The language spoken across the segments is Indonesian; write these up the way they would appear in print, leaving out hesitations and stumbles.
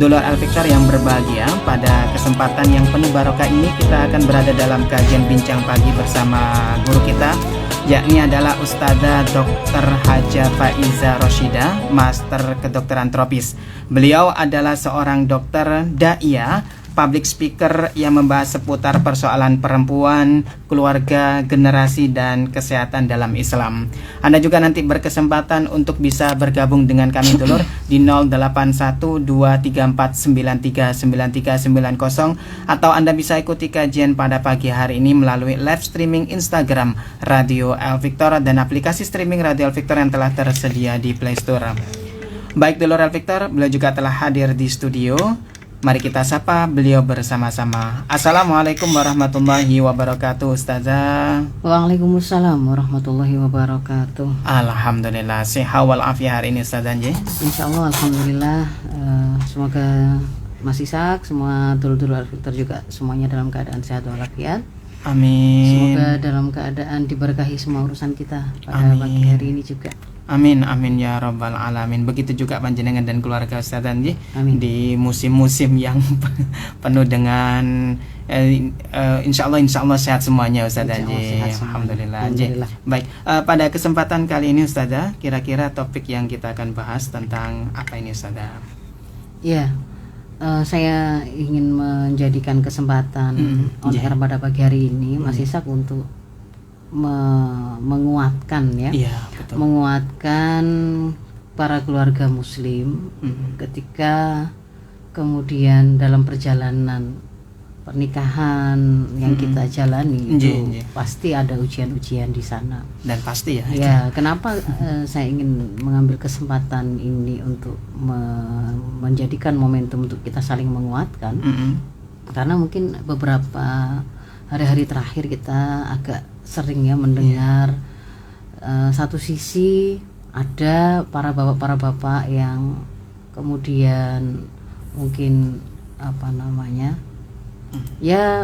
Dulur Al-Victor yang berbahagia, pada kesempatan yang penuh barokah ini kita akan berada dalam kajian bincang pagi bersama guru kita, yakni adalah Ustazah Dr. Haja Faiza Roshida, Master Kedokteran Tropis. Beliau adalah seorang dokter da'iyah, public speaker yang membahas seputar persoalan perempuan, keluarga, generasi, dan kesehatan dalam Islam. Anda juga nanti berkesempatan untuk bisa bergabung dengan kami dulur di 081234939390, atau Anda bisa ikuti kajian pada pagi hari ini melalui live streaming Instagram Radio Al-Victor dan aplikasi streaming Radio Al-Victor yang telah tersedia di Play Store. Baik dulur Al-Victor, beliau juga telah hadir di studio. Mari kita sapa beliau bersama-sama. Assalamualaikum warahmatullahi wabarakatuh, Ustazah. Waalaikumsalam warahmatullahi wabarakatuh. Alhamdulillah, sehat walafiat hari ini Ustazah. Insyaallah alhamdulillah. Semoga Mas Ishak, semua dulur-dulur Al-Victor juga semuanya dalam keadaan sehat walafiat. Amin. Semoga dalam keadaan diberkahi semua urusan kita pada pagi hari ini juga. Amin, amin ya rabbal alamin. Begitu juga panjenengan dan keluarga Ustazah di musim-musim yang penuh dengan insya Allah sehat semuanya Ustazah. Alhamdulillah. Baik, pada kesempatan kali ini Ustazah, kira-kira topik yang kita akan bahas tentang apa ini Ustazah? Ya, saya ingin menjadikan kesempatan on air pada pagi hari ini Mas Ishak untuk menguatkan betul. Menguatkan para keluarga muslim ketika kemudian dalam perjalanan pernikahan yang kita jalani itu pasti ada ujian-ujian di sana dan pasti ya kenapa saya ingin mengambil kesempatan ini untuk menjadikan momentum untuk kita saling menguatkan karena mungkin beberapa hari-hari terakhir kita agak sering mendengar satu sisi ada para bapak yang kemudian mungkin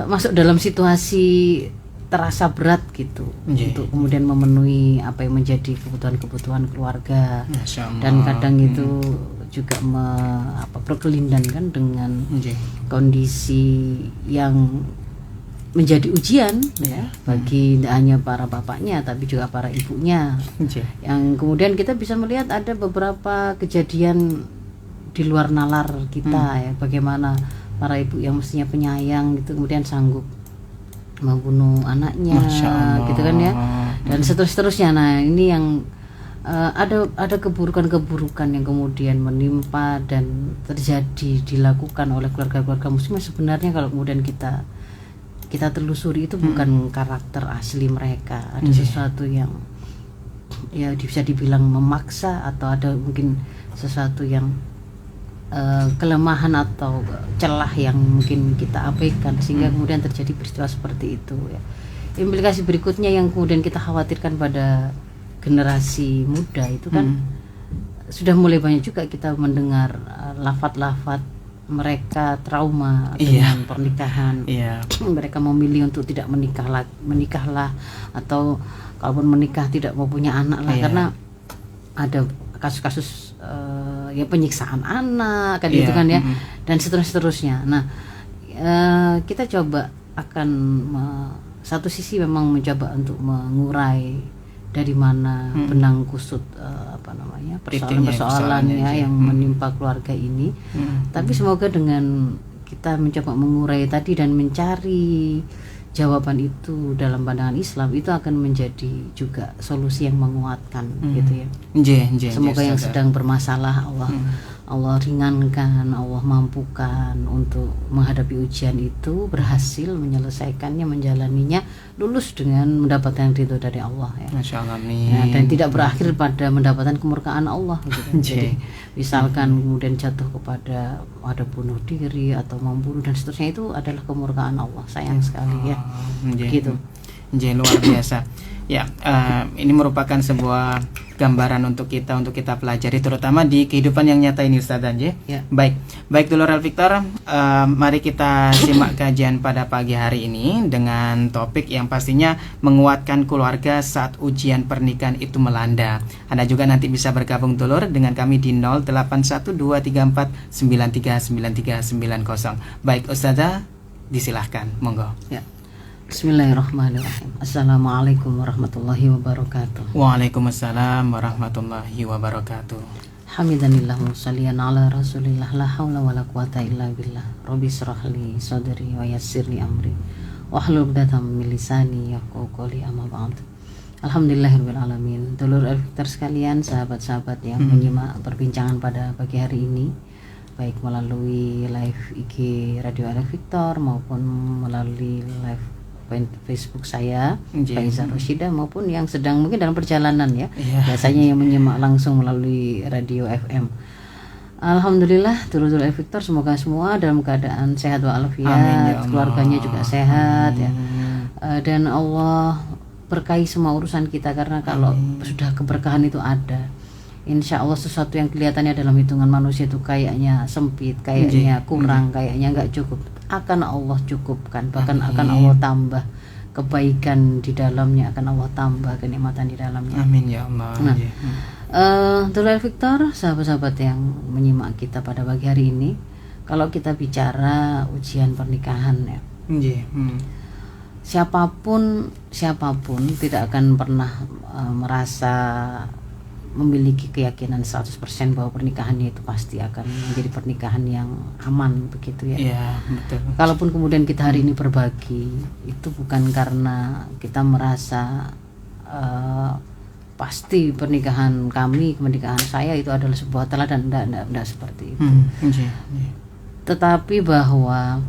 masuk dalam situasi terasa berat gitu untuk kemudian memenuhi apa yang menjadi kebutuhan keluarga dan kadang itu juga berkelindan kan dengan kondisi yang menjadi ujian bagi tidak hanya para bapaknya tapi juga para ibunya yang kemudian kita bisa melihat ada beberapa kejadian di luar nalar kita bagaimana para ibu yang mestinya penyayang gitu kemudian sanggup membunuh anaknya gitu kan dan seterusnya. Nah ini yang ada keburukan yang kemudian menimpa dan terjadi dilakukan oleh keluarga-keluarga muslim. Sebenarnya kalau kemudian kita telusuri itu bukan karakter asli mereka, ada sesuatu yang bisa dibilang memaksa atau ada mungkin sesuatu yang kelemahan atau celah yang mungkin kita abaikan sehingga kemudian terjadi peristiwa seperti itu Implikasi berikutnya yang kemudian kita khawatirkan pada generasi muda itu kan sudah mulai banyak juga kita mendengar lafaz-lafaz mereka trauma dengan pernikahan. Mereka memilih untuk tidak menikahlah atau kalaupun menikah tidak mau punya anak lah karena ada kasus-kasus penyiksaan anak kan gitu kan dan seterusnya. Nah, kita coba akan satu sisi memang mencoba untuk mengurai dari mana benang kusut persoalan yang menimpa keluarga ini. Tapi semoga dengan kita mencoba mengurai tadi dan mencari jawaban itu dalam pandangan Islam itu akan menjadi juga solusi yang menguatkan gitu ya. Semoga yang sedang bermasalah Allah ringankan, Allah mampukan untuk menghadapi ujian itu, berhasil menyelesaikannya, menjalaninya, lulus dengan mendapatkan ridho dari Allah Masya Allah, dan tidak berakhir pada mendapatkan kemurkaan Allah gitu. Jadi misalkan kemudian jatuh kepada ada bunuh diri atau membunuh dan seterusnya, itu adalah kemurkaan Allah, sayang sekali gitu. Luar biasa. Ini merupakan sebuah gambaran untuk kita pelajari, terutama di kehidupan yang nyata ini, Ustaz Anje. Ya. Baik dulur El Victor, mari kita simak kajian pada pagi hari ini dengan topik yang pastinya menguatkan keluarga saat ujian pernikahan itu melanda. Anda juga nanti bisa bergabung dulur dengan kami di 081234939390. Baik Ustazah, disilahkan, monggo. Ya. Bismillahirrahmanirrahim. Assalamualaikum warahmatullahi wabarakatuh. Waalaikumsalam warahmatullahi wabarakatuh. Hamidanillah musalliyan ala rasulillah, la hawla wala quwata illa billah. Rabbi syrahli sadri wa yassirli amri wahlul 'uqdatam min lisani yafqahu qawli, amma ba'd. Alhamdulillahirabbil alamin. Dulur El Victor sekalian, sahabat-sahabat yang menyimak perbincangan pada pagi hari ini, baik melalui live IG Radio El Victor maupun melalui live Facebook saya, Faizah Rosyida, maupun yang sedang mungkin dalam perjalanan ya. Biasanya yang menyimak langsung melalui radio FM. Alhamdulillah, dulur-dulur El Victor semoga semua dalam keadaan sehat walafiat, keluarganya juga sehat ya. Dan Allah berkahi semua urusan kita, karena kalau sudah keberkahan itu ada, insya Allah sesuatu yang kelihatannya dalam hitungan manusia itu kayaknya sempit, kayaknya kurang, kayaknya nggak cukup, akan Allah cukupkan, bahkan akan Allah tambah kebaikan di dalamnya, akan Allah tambah kenikmatan di dalamnya. Amin ya Allah. Nah, Dulur Victor, sahabat-sahabat yang menyimak kita pada pagi hari ini, kalau kita bicara ujian pernikahan ya, siapapun tidak akan pernah merasa memiliki keyakinan 100% bahwa pernikahannya itu pasti akan menjadi pernikahan yang aman, begitu ya. Iya, betul. Kalaupun kemudian kita hari ini berbagi, itu bukan karena kita merasa pasti pernikahan saya itu adalah sebuah teladan, enggak seperti itu. Tetapi bahwa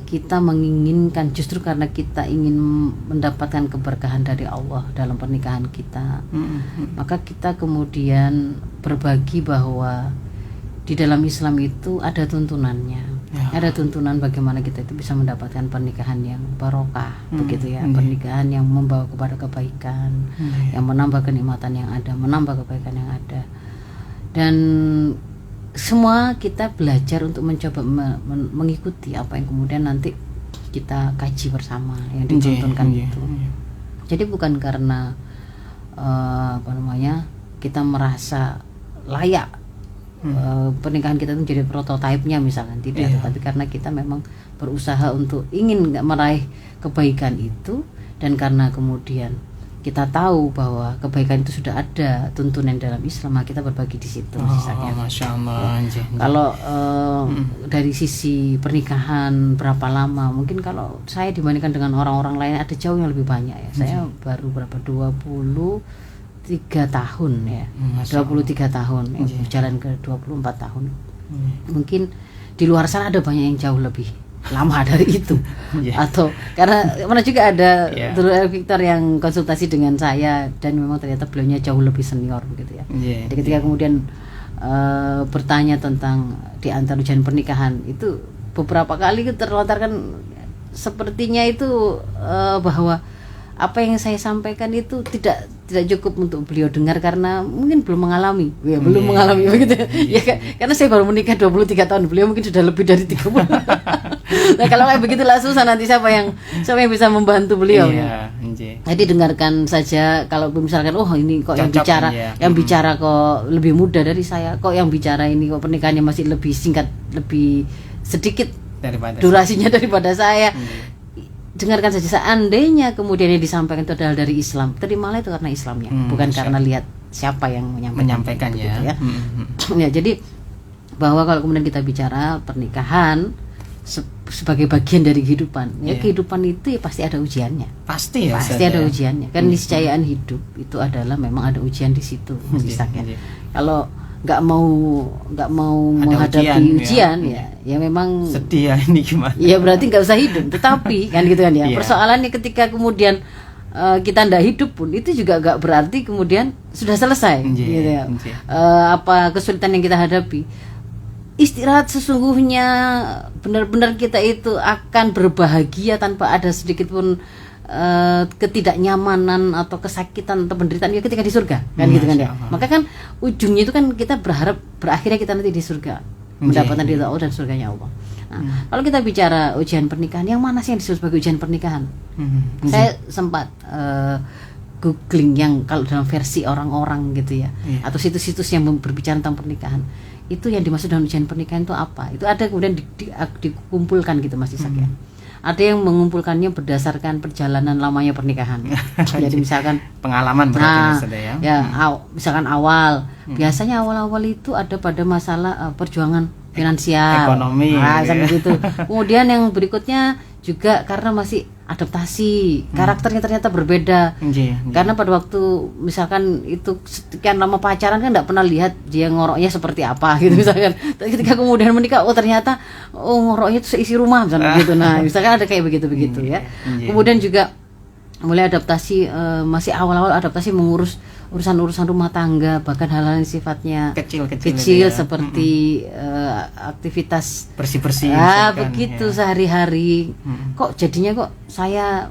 kita menginginkan, justru karena kita ingin mendapatkan keberkahan dari Allah dalam pernikahan kita, maka kita kemudian berbagi bahwa di dalam Islam itu ada tuntunannya, ada tuntunan bagaimana kita itu bisa mendapatkan pernikahan yang barokah, begitu ya, pernikahan yang membawa kepada kebaikan, yang menambah kenikmatan yang ada, menambah kebaikan yang ada. Dan semua kita belajar untuk mencoba mengikuti apa yang kemudian nanti kita kaji bersama yang dituntunkan itu. Jadi bukan karena kita merasa layak pernikahan kita itu menjadi prototipenya misalkan, tidak, tetapi karena kita memang berusaha untuk ingin meraih kebaikan itu, dan karena kemudian kita tahu bahwa kebaikan itu sudah ada tuntunan dalam Islam, kita berbagi di situ. Masya Allah. Kalau dari sisi pernikahan berapa lama, mungkin kalau saya dibandingkan dengan orang-orang lain ada jauh yang lebih banyak ya. Saya baru 23 tahun ya. 23 tahun ya, jalan ke 24 tahun. Mungkin di luar sana ada banyak yang jauh lebih lama dari itu. Atau karena mana juga ada dulu El Victor yang konsultasi dengan saya, dan memang ternyata beliaunya jauh lebih senior begitu ya. Jadi ketika kemudian bertanya tentang di antara ujian pernikahan itu, beberapa kali terlontarkan sepertinya itu bahwa apa yang saya sampaikan itu tidak cukup untuk beliau dengar karena mungkin belum mengalami, mengalami begitu. Karena saya baru menikah 23 tahun, beliau mungkin sudah lebih dari 30. Nah, kalau kayak begitulah susah nanti siapa yang bisa membantu beliau ya. Jadi dengarkan saja. Kalau misalkan ini kok yang bicara kok lebih muda dari saya, kok yang bicara ini kok pernikahannya masih lebih singkat, lebih sedikit durasinya daripada saya. Dengarkan saja, seandainya kemudian yang disampaikan itu adalah dari Islam, terimalah itu karena Islamnya, bukan karena lihat siapa yang menyampaikannya gitu, ya. Ya, jadi bahwa kalau kemudian kita bicara pernikahan sebagai bagian dari kehidupan, kehidupan itu pasti ada ujiannya, pasti ada ujiannya. Kan niscayaan hidup itu adalah memang ada ujian di situ, Kalau nggak mau menghadapi ujian ya memang sedih ya, ini gimana ya, berarti nggak usah hidup. Tetapi kan gitu kan ya, persoalannya ketika kemudian kita ndak hidup pun itu juga nggak berarti kemudian sudah selesai gitu ya. Apa kesulitan yang kita hadapi, istirahat sesungguhnya benar-benar kita itu akan berbahagia tanpa ada sedikit pun ketidaknyamanan atau kesakitan atau penderitaan ya ketika di surga kan gitu kan ya. Maka kan ujungnya itu kan kita berharap berakhirnya kita nanti di surga mendapatkan ridha Allah dan surganya Allah. Nah, kalau kita bicara ujian pernikahan, yang mana sih yang disebut sebagai ujian pernikahan? Saya sempat googling yang kalau dalam versi orang-orang gitu ya, atau situs-situs yang berbicara tentang pernikahan, itu yang dimaksud dengan ujian pernikahan itu apa? Itu ada kemudian dikumpulkan gitu Mas Ishak ya. Ada yang mengumpulkannya berdasarkan perjalanan lamanya pernikahan. Jadi misalkan pengalaman berarti maksudnya ya. Ya, misalkan awal, biasanya awal-awal itu ada pada masalah perjuangan finansial, ekonomi, begitu. Kemudian yang berikutnya juga karena masih adaptasi, karakternya ternyata berbeda. Karena pada waktu misalkan itu sekian lama pacaran kan nggak pernah lihat dia ngoroknya seperti apa gitu misalkan. Ketika kemudian menikah, ternyata ngoroknya itu seisi rumah misalkan gitu. Nah, misalkan ada kayak begitu ya. Kemudian juga mulai adaptasi, masih awal-awal adaptasi mengurus urusan-urusan rumah tangga, bahkan hal-hal yang sifatnya kecil seperti aktivitas bersih-bersih begitu sehari-hari. Kok jadinya kok saya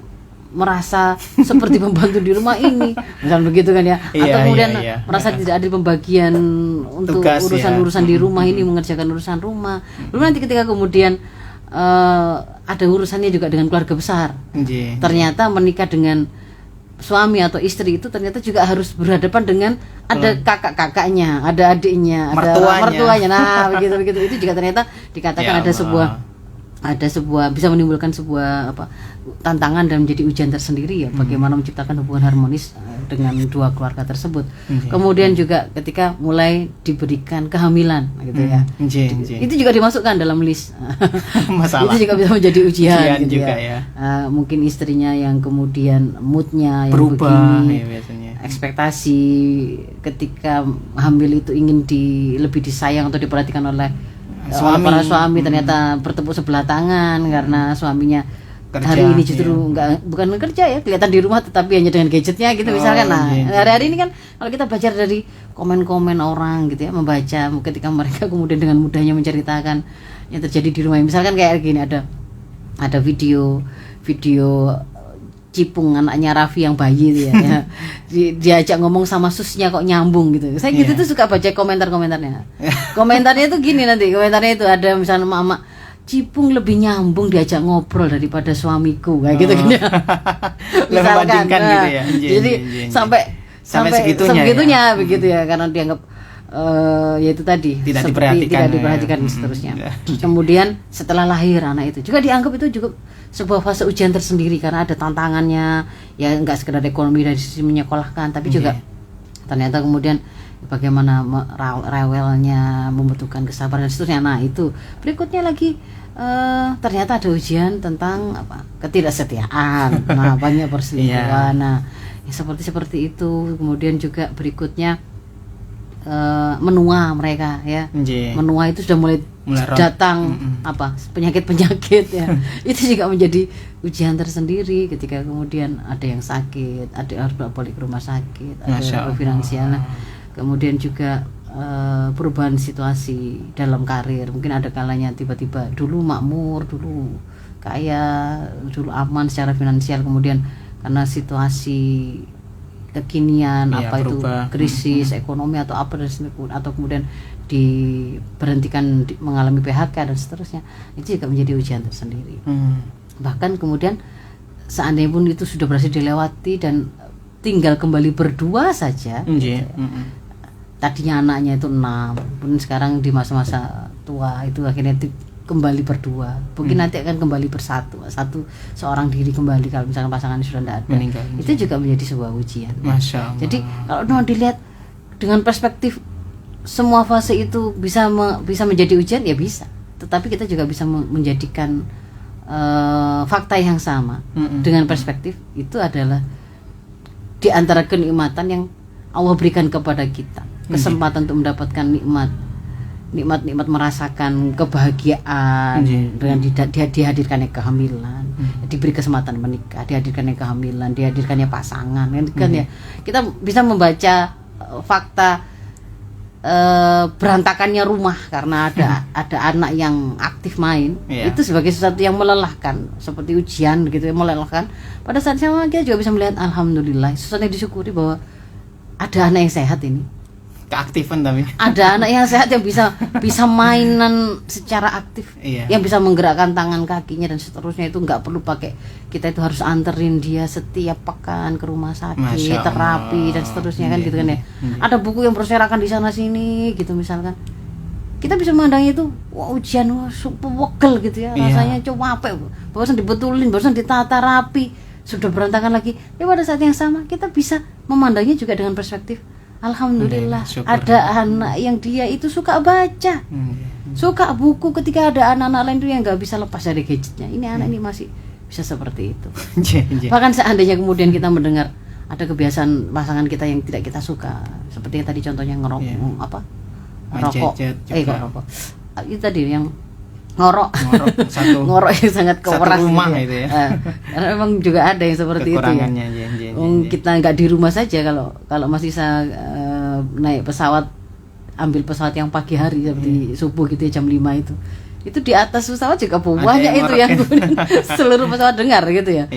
merasa seperti pembantu di rumah ini misalnya begitu kan ya, atau kemudian merasa tidak ada pembagian untuk urusan-urusan di rumah ini, mengerjakan urusan rumah. Belum nanti ketika kemudian ada urusannya juga dengan keluarga besar. Ternyata menikah dengan suami atau istri itu ternyata juga harus berhadapan dengan ada kakak-kakaknya, ada adiknya, ada mertuanya. Nah, begitu itu juga ternyata dikatakan ada sebuah bisa menimbulkan sebuah tantangan dan menjadi ujian tersendiri ya, bagaimana menciptakan hubungan harmonis dengan dua keluarga tersebut. Kemudian juga ketika mulai diberikan kehamilan gitu ya. Itu juga dimasukkan dalam list. Itu juga bisa menjadi ujian gitu juga ya. Mungkin istrinya yang kemudian moodnya yang berubah begini, ya biasanya. Ekspektasi ketika hamil itu ingin lebih disayang atau diperhatikan oleh para suami ternyata bertepuk sebelah tangan karena suaminya hari ini justru bukan kerja ya, kelihatan di rumah tetapi hanya dengan gadgetnya gitu misalkan. Nah, hari-hari ini kan kalau kita belajar dari komen-komen orang gitu ya, membaca ketika mereka kemudian dengan mudahnya menceritakan yang terjadi di rumah. Misalkan kayak gini, ada video Cipung anaknya Raffi yang bayi itu ya, diajak ngomong sama susnya kok nyambung gitu. Saya gitu tuh suka baca komentarnya. Komentarnya itu gini, nanti komentarnya itu ada misalnya mama Cipung lebih nyambung diajak ngobrol daripada suamiku kayak gitu kan ya. Misalkan gitu ya. Jadi sampai segitunya begitu ya, karena dianggap yaitu tadi tidak diperhatikan dan seterusnya. Kemudian setelah lahir anak itu juga dianggap itu juga sebuah fase ujian tersendiri karena ada tantangannya ya, nggak sekedar ekonomi dari sisi menyekolahkan, tapi juga ternyata kemudian bagaimana rewelnya membutuhkan kesabaran dan seterusnya. Nah itu berikutnya lagi ternyata ada ujian tentang ketidaksetiaan. Nah banyak perselingkuhan. Nah ya, seperti itu. Kemudian juga berikutnya menua mereka ya. Menua itu sudah mulai datang penyakit ya. Itu juga menjadi ujian tersendiri ketika kemudian ada yang sakit, ada harus balik ke rumah sakit, ada finansial. Kemudian juga perubahan situasi dalam karir, mungkin ada kalanya tiba-tiba dulu makmur, dulu kaya, dulu aman secara finansial, kemudian karena situasi kekinian berubah. Itu krisis ekonomi atau atau kemudian diberhentikan mengalami PHK dan seterusnya, itu juga menjadi ujian tersendiri. Bahkan kemudian seandainya pun itu sudah berhasil dilewati dan tinggal kembali berdua saja, tadinya anaknya itu 6, pun sekarang di masa-masa tua itu akhirnya kembali berdua, mungkin nanti akan kembali bersatu, seorang diri kembali kalau misalkan pasangan sudah tidak ada. Meninggal. Itu juga menjadi sebuah ujian. Masya Allah. Jadi kalau dilihat dengan perspektif semua fase itu bisa menjadi ujian ya bisa, tetapi kita juga bisa menjadikan fakta yang sama dengan perspektif itu adalah di antara kenikmatan yang Allah berikan kepada kita, kesempatan untuk mendapatkan nikmat merasakan kebahagiaan dengan dihadirkannya kehamilan, diberi kesempatan menikah, dihadirkannya kehamilan, dihadirkannya pasangan kan ya. Kita bisa membaca fakta berantakannya rumah karena ada anak yang aktif main, itu sebagai sesuatu yang melelahkan seperti ujian gitu ya, melelahkan. Pada saat sama kita juga bisa melihat alhamdulillah sesuatu yang disyukuri bahwa ada anak yang sehat ini. Keaktifan tapi ada anak yang sehat yang bisa mainan secara aktif, yang bisa menggerakkan tangan kakinya dan seterusnya, itu nggak perlu pakai kita itu harus anterin dia setiap pekan ke rumah sakit, terapi dan seterusnya kan gitu kan ya. Ada buku yang berserakan di sana sini gitu misalkan, kita bisa memandangnya itu wah ujian, wah super wegel gitu ya, rasanya cuma apa, barusan dibetulin, barusan ditata rapi, sudah berantakan lagi. Ya pada saat yang sama kita bisa memandangnya juga dengan perspektif alhamdulillah ada anak yang dia itu suka baca, suka buku, ketika ada anak-anak lain itu yang nggak bisa lepas dari gadgetnya. Ini anak ini masih bisa seperti itu. Bahkan seandainya kemudian kita mendengar ada kebiasaan pasangan kita yang tidak kita suka, seperti yang tadi contohnya rokok, itu tadi yang ngorok yang sangat keras rumah gitu ya. Karena memang juga ada yang seperti itu ya. Kita nggak di rumah saja, kalau masih bisa naik pesawat, ambil pesawat yang pagi hari seperti subuh gitu ya, jam 5 itu di atas pesawat juga banyak itu yang seluruh pesawat dengar gitu ya.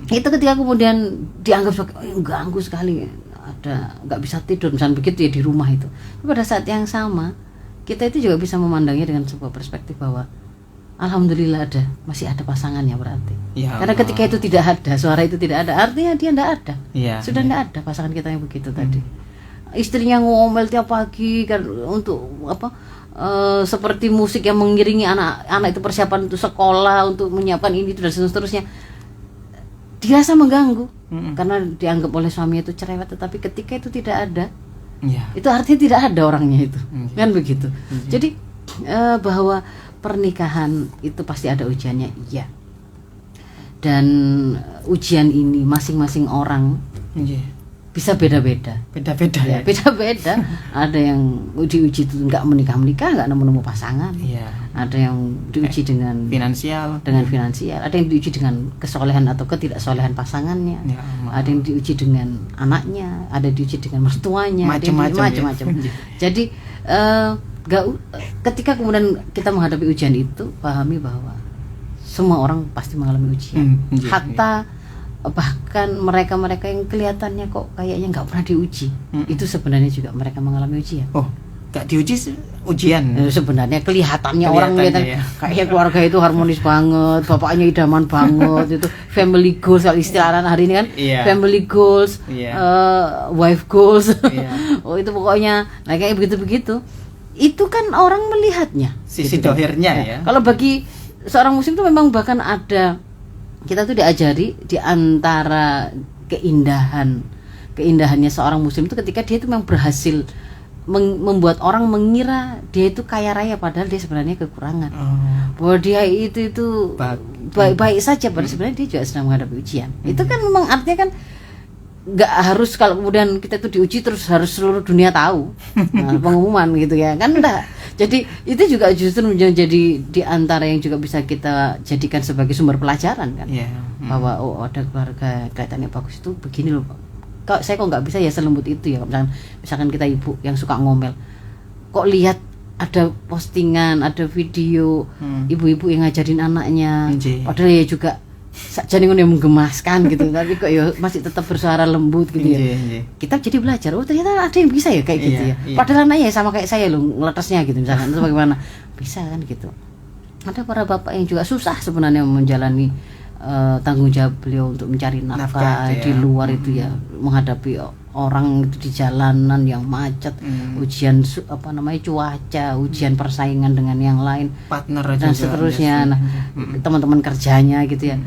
Itu ketika kemudian dianggap sebagai ganggu sekali, ada nggak bisa tidur misalnya begitu ya di rumah itu. Pada saat yang sama kita itu juga bisa memandangnya dengan sebuah perspektif bahwa alhamdulillah masih ada pasangannya berarti. Karena ketika itu tidak ada, suara itu tidak ada, artinya dia tidak ada. Sudah tidak ada pasangan kita yang begitu tadi. Istrinya ngomel tiap pagi kan untuk seperti musik yang mengiringi anak itu persiapan untuk sekolah, untuk menyiapkan ini itu dan seterusnya. Dirasa mengganggu karena dianggap oleh suami itu cerewet, tetapi ketika itu tidak ada, itu artinya tidak ada orangnya itu, kan begitu. Jadi bahwa pernikahan itu pasti ada ujiannya, dan ujian ini masing-masing orang bisa beda-beda ya. Beda-beda. Ada yang diuji itu nggak menikah, nggak nemu pasangan. Ada yang diuji dengan finansial, ada yang diuji dengan kesolehan atau ketidaksolehan pasangannya, ada yang diuji dengan anaknya, ada diuji dengan mertuanya, macam-macam. Jadi ketika kemudian kita menghadapi ujian itu, pahami bahwa semua orang pasti mengalami ujian. Hatta bahkan mereka yang kelihatannya kok kayaknya nggak pernah diuji, itu sebenarnya juga mereka mengalami ujian. Gak diuji ujian. Sebenarnya kelihatannya orang kelihatan kayaknya keluarga itu harmonis banget, bapaknya idaman banget, itu family goals kalau istilah hari ini kan, family goals, wife goals. Itu pokoknya kayak begitu. Itu kan orang melihatnya sisi dohirnya ya. Kalau bagi seorang muslim itu memang bahkan ada, kita tuh diajari di antara keindahannya seorang muslim itu ketika dia itu memang berhasil membuat orang mengira dia itu kaya raya padahal dia sebenarnya kekurangan. Bahwa dia itu baik-baik saja padahal sebenarnya dia juga sedang menghadapi ujian. Itu kan memang artinya kan nggak harus kalau kemudian kita itu diuji terus harus seluruh dunia tahu pengumuman gitu ya kan, enggak. Jadi itu juga justru menjadi di antara yang juga bisa kita jadikan sebagai sumber pelajaran kan, bahwa ada keluarga kelihatannya bagus itu begini loh, saya kok nggak bisa ya selembut itu ya. Misalkan kita ibu yang suka ngomel, kok lihat ada postingan, ada video ibu-ibu yang ngajarin anaknya, padahal ya juga jadi yang menggemaskan gitu, tapi kok ya masih tetap bersuara lembut gitu ya. Kita jadi belajar, ternyata ada yang bisa ya kayak gitu ya. Padahal anaknya sama kayak saya loh ngeletesnya gitu misalkan, itu bagaimana bisa kan gitu. Ada para bapak yang juga susah sebenarnya menjalani tanggung jawab beliau untuk mencari nafkah di luar itu ya, menghadapi orang itu di jalanan yang macet, ujian cuaca, ujian persaingan dengan yang lain, partner dan seterusnya, teman-teman kerjanya gitu ya.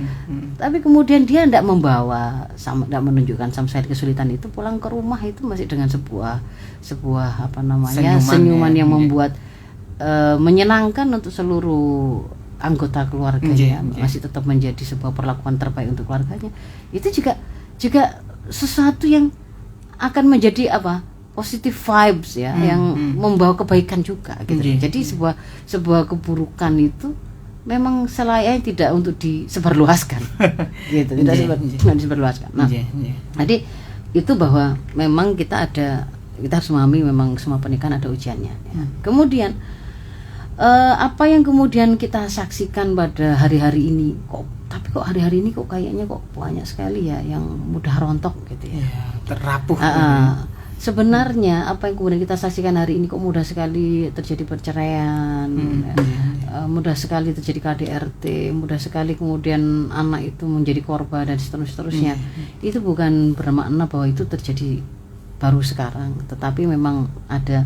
Tapi kemudian dia tidak menunjukkan sama sekali kesulitan itu, pulang ke rumah itu masih dengan sebuah senyuman yang membuat menyenangkan untuk seluruh anggota keluarganya, masih tetap menjadi sebuah perlakuan terbaik untuk keluarganya. Itu juga sesuatu yang akan menjadi positive vibes ya, yang membawa kebaikan juga gitu. Jadi sebuah keburukan itu memang selayaknya tidak untuk disebarluaskan gitu, tidak disebarluaskan. Nah, jadi itu bahwa memang kita ada kita harus memahami memang semua pernikahan ada ujiannya ya. Kemudian apa yang kemudian kita saksikan pada hari-hari ini, tapi kok hari-hari ini kok kayaknya kok banyak sekali ya yang mudah rontok gitu ya, terrapuh. Sebenarnya apa yang kemudian kita saksikan hari ini kok mudah sekali terjadi perceraian, mudah sekali terjadi KDRT, mudah sekali kemudian anak itu menjadi korban dan seterusnya. Itu bukan bermakna bahwa itu terjadi baru sekarang, tetapi memang ada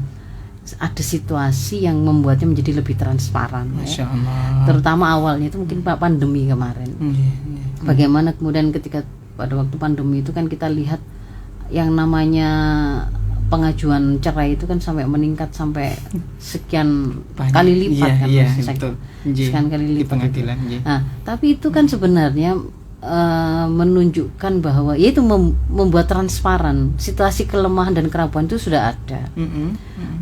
situasi yang membuatnya menjadi lebih transparan. Masya Allah. Terutama awalnya itu mungkin pandemi kemarin. Bagaimana kemudian ketika pada waktu pandemi itu kan kita lihat yang namanya pengajuan cerai itu kan sampai meningkat sampai sekian kali lipat kan, sekian kali lipat di pengadilan. Nah, tapi itu kan sebenarnya menunjukkan bahwa yaitu membuat transparan situasi kelemahan dan kerapuhan itu sudah ada.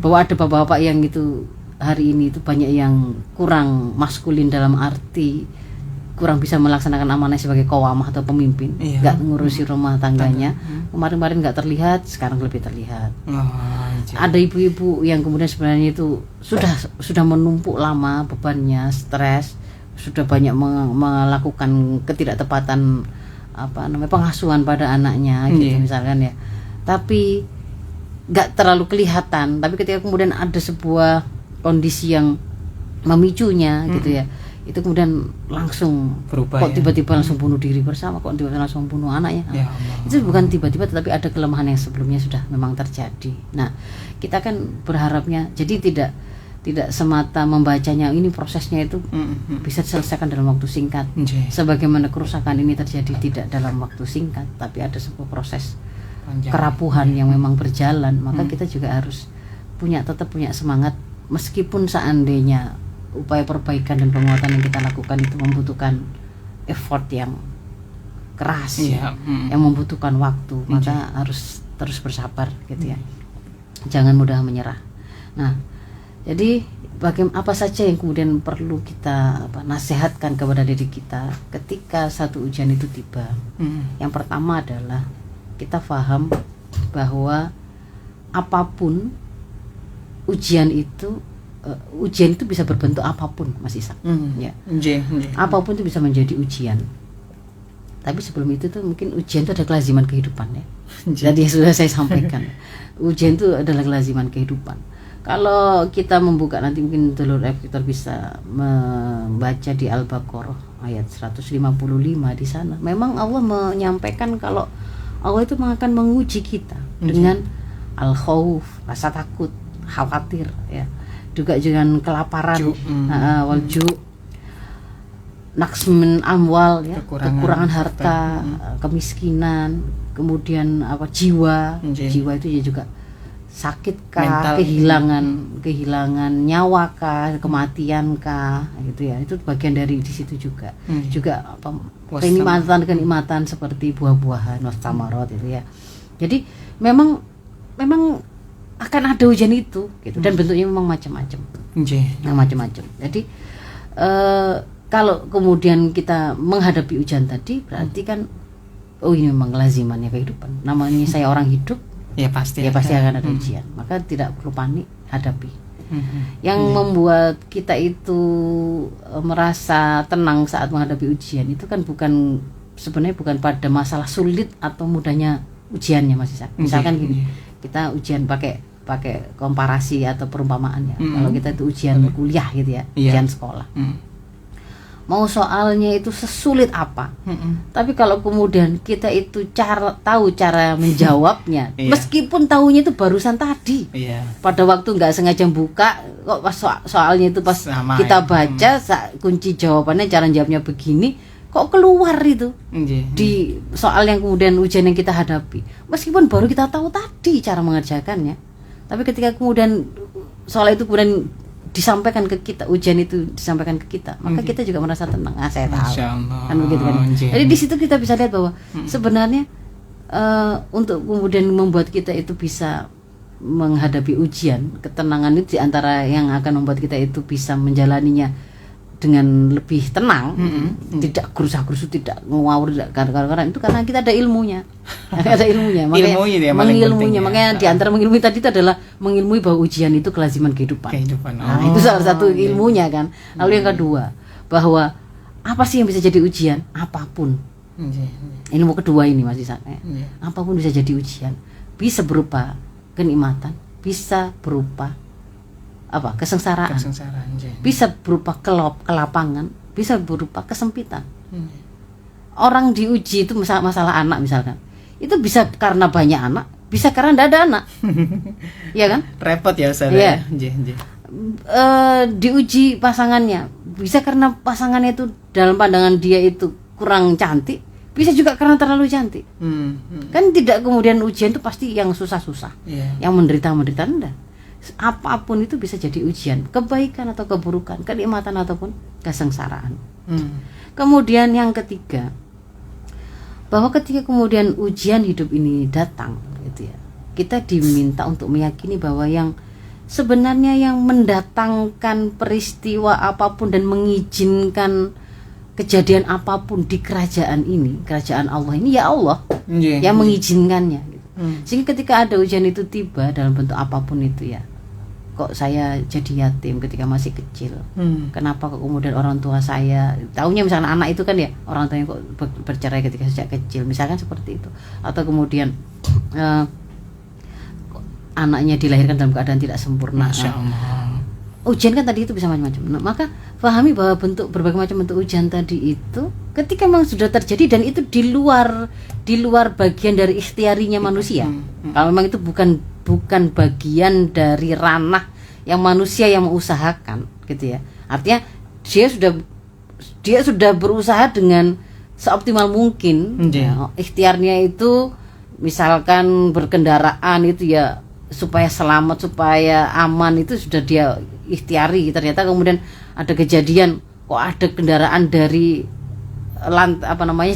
Bahwa ada bapak-bapak yang itu hari ini itu banyak yang kurang maskulin dalam arti kurang bisa melaksanakan amanah sebagai qawamah atau pemimpin, nggak ngurusi rumah tangganya. Kemarin-kemarin nggak terlihat, sekarang lebih terlihat. Ada ibu-ibu yang kemudian sebenarnya itu sudah menumpuk lama bebannya, stres, sudah banyak melakukan ketidaktepatan pengasuhan pada anaknya gitu misalkan ya. Tapi nggak terlalu kelihatan. Tapi ketika kemudian ada sebuah kondisi yang memicunya gitu ya, itu kemudian langsung berubah, kok tiba-tiba langsung bunuh diri bersama, kok tiba-tiba langsung bunuh anaknya. Itu bukan tiba-tiba, tetapi ada kelemahan yang sebelumnya sudah memang terjadi. Nah, kita kan berharapnya jadi tidak semata membacanya ini prosesnya itu bisa diselesaikan dalam waktu singkat. Sebagaimana kerusakan ini terjadi tidak dalam waktu singkat, tapi ada sebuah proses kerapuhan yang memang berjalan. Maka kita juga harus tetap punya semangat meskipun seandainya upaya perbaikan dan penguatan yang kita lakukan itu membutuhkan effort yang keras yang membutuhkan waktu, maka harus terus bersabar gitu ya, jangan mudah menyerah. Nah, jadi apa saja yang kemudian perlu kita nasihatkan kepada diri kita ketika satu ujian itu tiba. Yang pertama adalah kita paham bahwa apapun ujian itu bisa berbentuk apapun, Mas Ishak. Apapun itu bisa menjadi ujian. Tapi sebelum itu tuh mungkin ujian itu ada kelaziman kehidupan ya. Jadi sudah saya sampaikan, ujian itu adalah kelaziman kehidupan. Kalau kita membuka nanti mungkin Dulur Victor bisa membaca di Al-Baqarah ayat 155 di sana. Memang Allah menyampaikan kalau Allah itu akan menguji kita dengan al-khauf, rasa takut, khawatir ya. Juga dengan kelaparan, walju, naqsmin amwal ya, kekurangan harta, kemiskinan, kemudian jiwa itu ya juga sakit kah, kehilangan nyawa kah, kematian kah, gitu ya. Itu bagian dari di situ juga. Juga kenikmatan seperti buah-buahan, wastamarot itu ya. Jadi memang akan ada ujian itu gitu, dan bentuknya memang macam-macam. Jadi kalau kemudian kita menghadapi ujian tadi berarti kan ini memang kelazimannya kehidupan. Namanya saya orang hidup ya pasti akan ada ujian. Maka tidak perlu panik, hadapi. Yang membuat kita itu merasa tenang saat menghadapi ujian itu kan sebenarnya bukan pada masalah sulit atau mudahnya ujiannya, Mas Ishak. Misalkan gini, kita ujian pakai komparasi atau perumpamaan ya. Kalau kita itu ujian kuliah gitu ya, ujian sekolah. Mau soalnya itu sesulit apa, tapi kalau kemudian kita itu tahu cara menjawabnya, meskipun tahunya itu barusan tadi, pada waktu nggak sengaja buka, kok pas soalnya itu pas kita baca kunci jawabannya, cara jawabnya begini, kok keluar itu di soal yang kemudian ujian yang kita hadapi, meskipun baru kita tahu tadi cara mengerjakannya, tapi ketika kemudian soal itu kemudian disampaikan ke kita, ujian itu disampaikan ke kita, maka kita juga merasa tenang. Saya tahu, kan begitu kan. Jadi di situ kita bisa lihat bahwa sebenarnya untuk kemudian membuat kita itu bisa menghadapi ujian, ketenangan itu diantara yang akan membuat kita itu bisa menjalaninya dengan lebih tenang, tidak gerusa-gerusu, tidak ngawur, tidak karena itu karena kita ada ilmunya. Ada ilmunya, makanya mengilmunya. Makanya di antara mengilmui tadi itu adalah mengilmui bahwa ujian itu kelaziman kehidupan. Nah, itu salah satu ilmunya kan. Lalu yang kedua, bahwa apa sih yang bisa jadi ujian? Apapun. Ilmu kedua ini Mas Isa. Apapun bisa jadi ujian. Bisa berupa kenikmatan, bisa berupa kesengsaraan, bisa berupa kelapangan, bisa berupa kesempitan. Orang diuji itu masalah anak misalkan, itu bisa karena banyak anak, bisa karena tidak ada anak. Iya kan? Repot ya Ustaz. Iya. Diuji pasangannya, bisa karena pasangannya itu dalam pandangan dia itu kurang cantik, bisa juga karena terlalu cantik. Kan tidak kemudian ujian itu pasti yang susah-susah, yang menderita-menderita, enggak. Apapun itu bisa jadi ujian, kebaikan atau keburukan, kenikmatan ataupun kesengsaraan. Kemudian yang ketiga, bahwa ketika kemudian ujian hidup ini datang, gitu ya, kita diminta untuk meyakini bahwa yang sebenarnya yang mendatangkan peristiwa apapun dan mengizinkan kejadian apapun di kerajaan ini, kerajaan Allah ini, ya Allah yang mengizinkannya. Gitu. Sehingga ketika ada ujian itu tiba dalam bentuk apapun itu, ya, kok saya jadi yatim ketika masih kecil, kenapa kok kemudian orang tua saya, tahunya misalnya anak itu kan ya orang tuanya kok bercerai ketika sejak kecil, misalkan seperti itu, atau kemudian anaknya dilahirkan dalam keadaan tidak sempurna. Ujian kan tadi itu bisa macam-macam. Nah, maka pahami bahwa berbagai macam bentuk ujian tadi itu ketika memang sudah terjadi dan itu di luar bagian dari ikhtiarinya manusia. Kalau memang itu bukan bagian dari ranah yang manusia yang mengusahakan, gitu ya. Artinya dia sudah berusaha dengan seoptimal mungkin. Ya, ikhtiarnya itu misalkan berkendaraan itu ya supaya selamat, supaya aman, itu sudah dia ikhtiari. Ternyata kemudian ada kejadian, kok ada kendaraan dari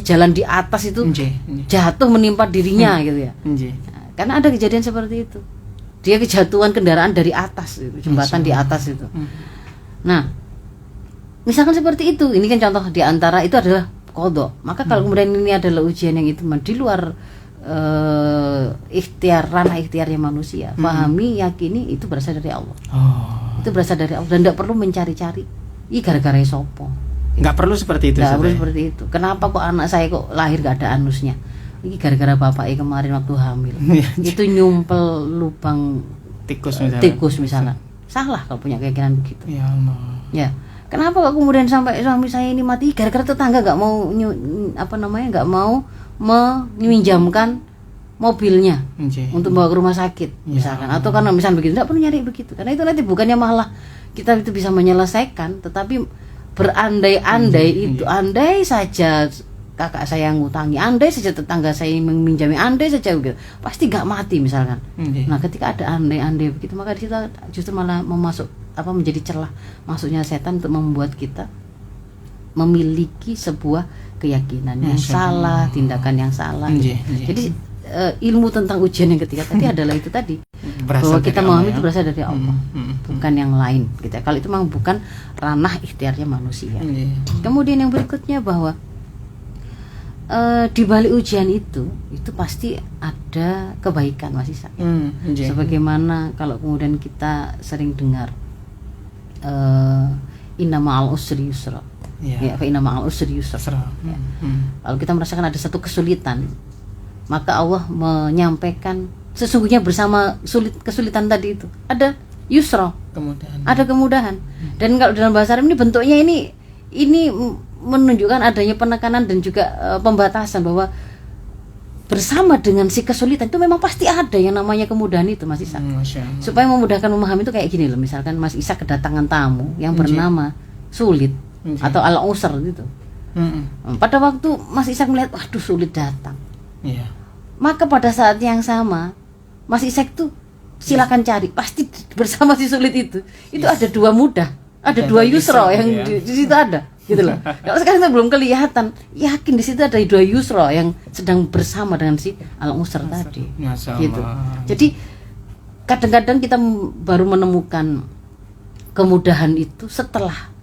jalan di atas itu jatuh menimpa dirinya, gitu ya. Karena ada kejadian seperti itu, dia kejatuhan kendaraan dari atas, jembatan di atas itu. Nah, misalkan seperti itu, ini kan contoh di antara itu adalah qadha. Maka kalau kemudian ini adalah ujian yang itu di luar ranah ikhtiarnya manusia, pahami, yakini itu berasal dari Allah. Itu berasal dari Allah dan tidak perlu mencari-cari. Ini gara-gara sopo. Nggak perlu seperti itu. Nggak perlu seperti itu. Kenapa kok anak saya kok lahir gak ada anusnya? Ini gara-gara bapaknya kemarin waktu hamil itu nyumpel lubang tikus misalnya. Salah kalau punya keyakinan begitu. Ya Allah. Ya. Kenapa kok kemudian sampai suami saya ini mati? Gara-gara tetangga nggak mau nggak mau meminjamkan mobilnya untuk bawa ke rumah sakit misalkan, atau karena misalnya begitu. Tidak perlu nyari begitu, karena itu nanti bukannya malah kita itu bisa menyelesaikan, tetapi berandai-andai itu, andai saja kakak saya yang ngutangi, andai saja tetangga saya meminjami, andai saja begitu, pasti nggak mati misalkan. Nah, ketika ada andai-andai begitu, maka kita justru malah menjadi celah masuknya setan untuk membuat kita memiliki sebuah keyakinan yang salah, tindakan yang salah. Jadi ilmu tentang ujian yang ketiga tadi adalah itu tadi, bahwa kita memahami itu berasal dari Allah, bukan yang lain. Gitu. Kalau itu memang bukan ranah ikhtiarnya manusia. Kemudian yang berikutnya bahwa di balik ujian itu pasti ada kebaikan, Mas Isa. Sebagaimana kalau kemudian kita sering dengar inna ma'al usri yusra. Ya, fa inna ma'al usri yusra. Ya. Kalau kita merasakan ada satu kesulitan, maka Allah menyampaikan sesungguhnya bersama kesulitan tadi itu ada yusra, ada kemudahan. Dan kalau dalam bahasa Arab ini bentuknya ini menunjukkan adanya penekanan dan juga pembatasan, bahwa bersama dengan si kesulitan itu memang pasti ada yang namanya kemudahan itu, Mas Isa. Supaya memudahkan memahami itu kayak gini loh, misalkan Mas Isa kedatangan tamu yang bernama sulit atau al-usr gitu. Pada waktu Mas Isa melihat waduh sulit datang, maka pada saat yang sama Mas Isa itu silakan cari, pasti bersama si sulit itu ada dua mudah, ada dua yusra yang di situ ada, gitu loh. Kalau sekarang itu belum kelihatan, yakin di situ ada dua yusra yang sedang bersama dengan si al-usr tadi. Gitu. Jadi kadang-kadang kita baru menemukan kemudahan itu setelah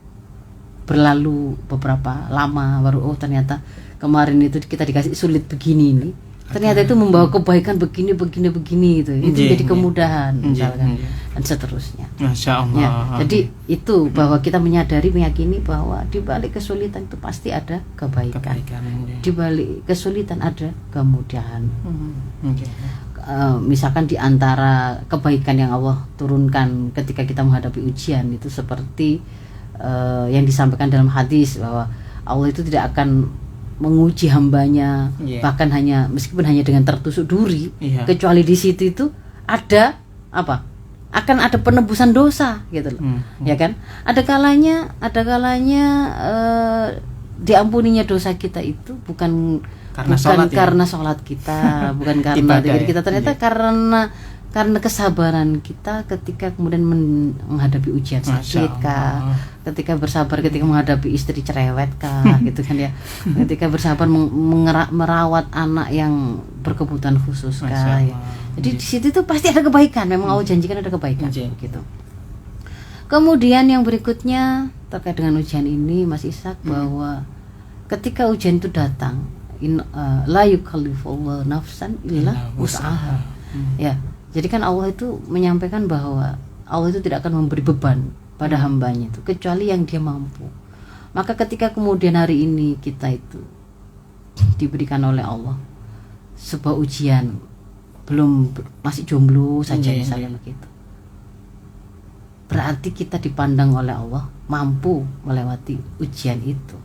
berlalu beberapa lama baru ternyata kemarin itu kita dikasih sulit begini ini, ternyata itu membawa kebaikan begini itu jadi kemudahan misalkan dan seterusnya. Masya Allah. Ya, jadi itu bahwa kita meyakini bahwa di balik kesulitan itu pasti ada kebaikan. Di balik kesulitan ada kemudahan. Misalkan di antara kebaikan yang Allah turunkan ketika kita menghadapi ujian itu seperti yang disampaikan dalam hadis bahwa Allah itu tidak akan menguji hambanya bahkan meskipun hanya dengan tertusuk duri, kecuali di situ itu ada akan ada penebusan dosa gitu loh. Ya kan, ada kalanya diampuninya dosa kita itu bukan karena sholat kita, bukan karena diri kita, ternyata karena kesabaran kita ketika kemudian menghadapi ujian sakit kah, ketika bersabar ketika menghadapi istri cerewet kah, gitu kan ya, ketika bersabar merawat anak yang berkebutuhan khusus kah, ya. Jadi di situ tuh pasti ada kebaikan, memang Allah janjikan ada kebaikan, gitu. Kemudian yang berikutnya terkait dengan ujian ini Mas Ishak, bahwa ketika ujian itu datang, la yukallifullahu nafsan illa wus'aha, ya. Jadi kan Allah itu menyampaikan bahwa Allah itu tidak akan memberi beban pada hambanya itu kecuali yang dia mampu. Maka ketika kemudian hari ini kita itu diberikan oleh Allah sebuah ujian, masih jomblo saja misalnya begitu, berarti kita dipandang oleh Allah mampu melewati ujian itu.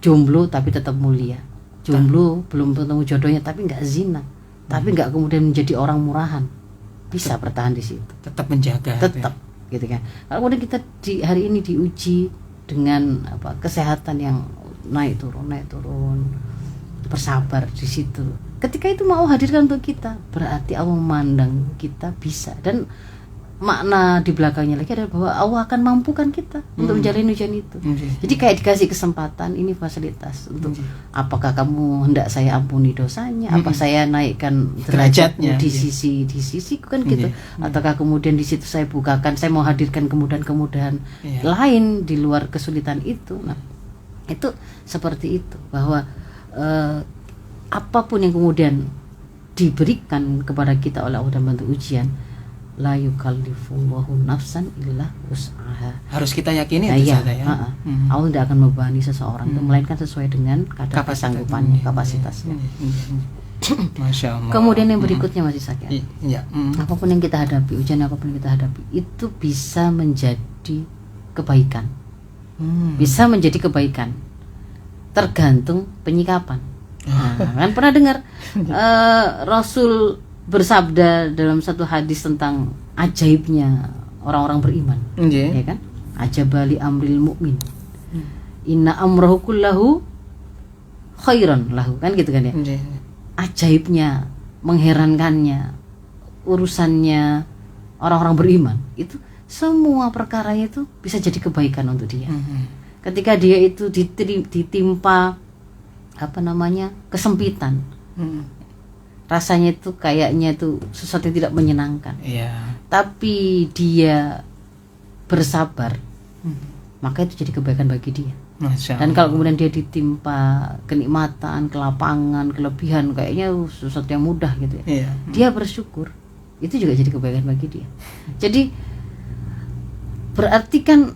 Jomblo tapi tetap mulia, jomblo belum ketemu jodohnya tapi nggak zina, tapi nggak kemudian menjadi orang murahan, bisa bertahan di situ, tetap menjaga, gitu kan. Kalau kemudian kita hari ini diuji dengan kesehatan yang naik turun, bersabar di situ. Ketika itu mau hadirkan untuk kita, berarti Allah memandang kita bisa, dan makna di belakangnya lagi adalah bahwa Allah akan mampukan kita untuk menjalani ujian itu. Jadi kayak dikasih kesempatan, ini fasilitas untuk apakah kamu hendak saya ampuni dosanya, apa saya naikkan derajatnya di sisi kan gitu, ataukah kemudian di situ saya bukakan, saya mau hadirkan kemudahan-kemudahan lain di luar kesulitan itu. Nah, itu seperti itu, bahwa apapun yang kemudian diberikan kepada kita oleh Allah dalam bentuk ujian, la yukallifullahu nafsan illa wus'aha. Harus kita yakini itu saja ya. Allah tidak akan membebani seseorang, melainkan sesuai dengan kadar kesanggupannya, kapasitasnya. Masya Allah. Kemudian yang berikutnya Mas Ishak, apapun yang kita hadapi, ujian apapun yang kita hadapi, itu bisa menjadi kebaikan. Bisa menjadi kebaikan, tergantung penyikapan. Kan pernah dengar Rasul bersabda dalam satu hadis tentang ajaibnya orang-orang beriman, ya kan? Ajabali amril mu'min, inna amrahu kullahu khairan lahu, kan gitu kan ya? Ajaibnya, mengherankannya urusannya orang-orang beriman itu, semua perkaranya itu bisa jadi kebaikan untuk dia. Ketika dia itu ditimpa kesempitan, rasanya itu kayaknya itu sesuatu yang tidak menyenangkan, tapi dia bersabar, maka itu jadi kebaikan bagi dia. Dan kalau kemudian dia ditimpa kenikmatan, kelapangan, kelebihan, kayaknya sesuatu yang mudah gitu ya, dia bersyukur, itu juga jadi kebaikan bagi dia. Jadi berarti kan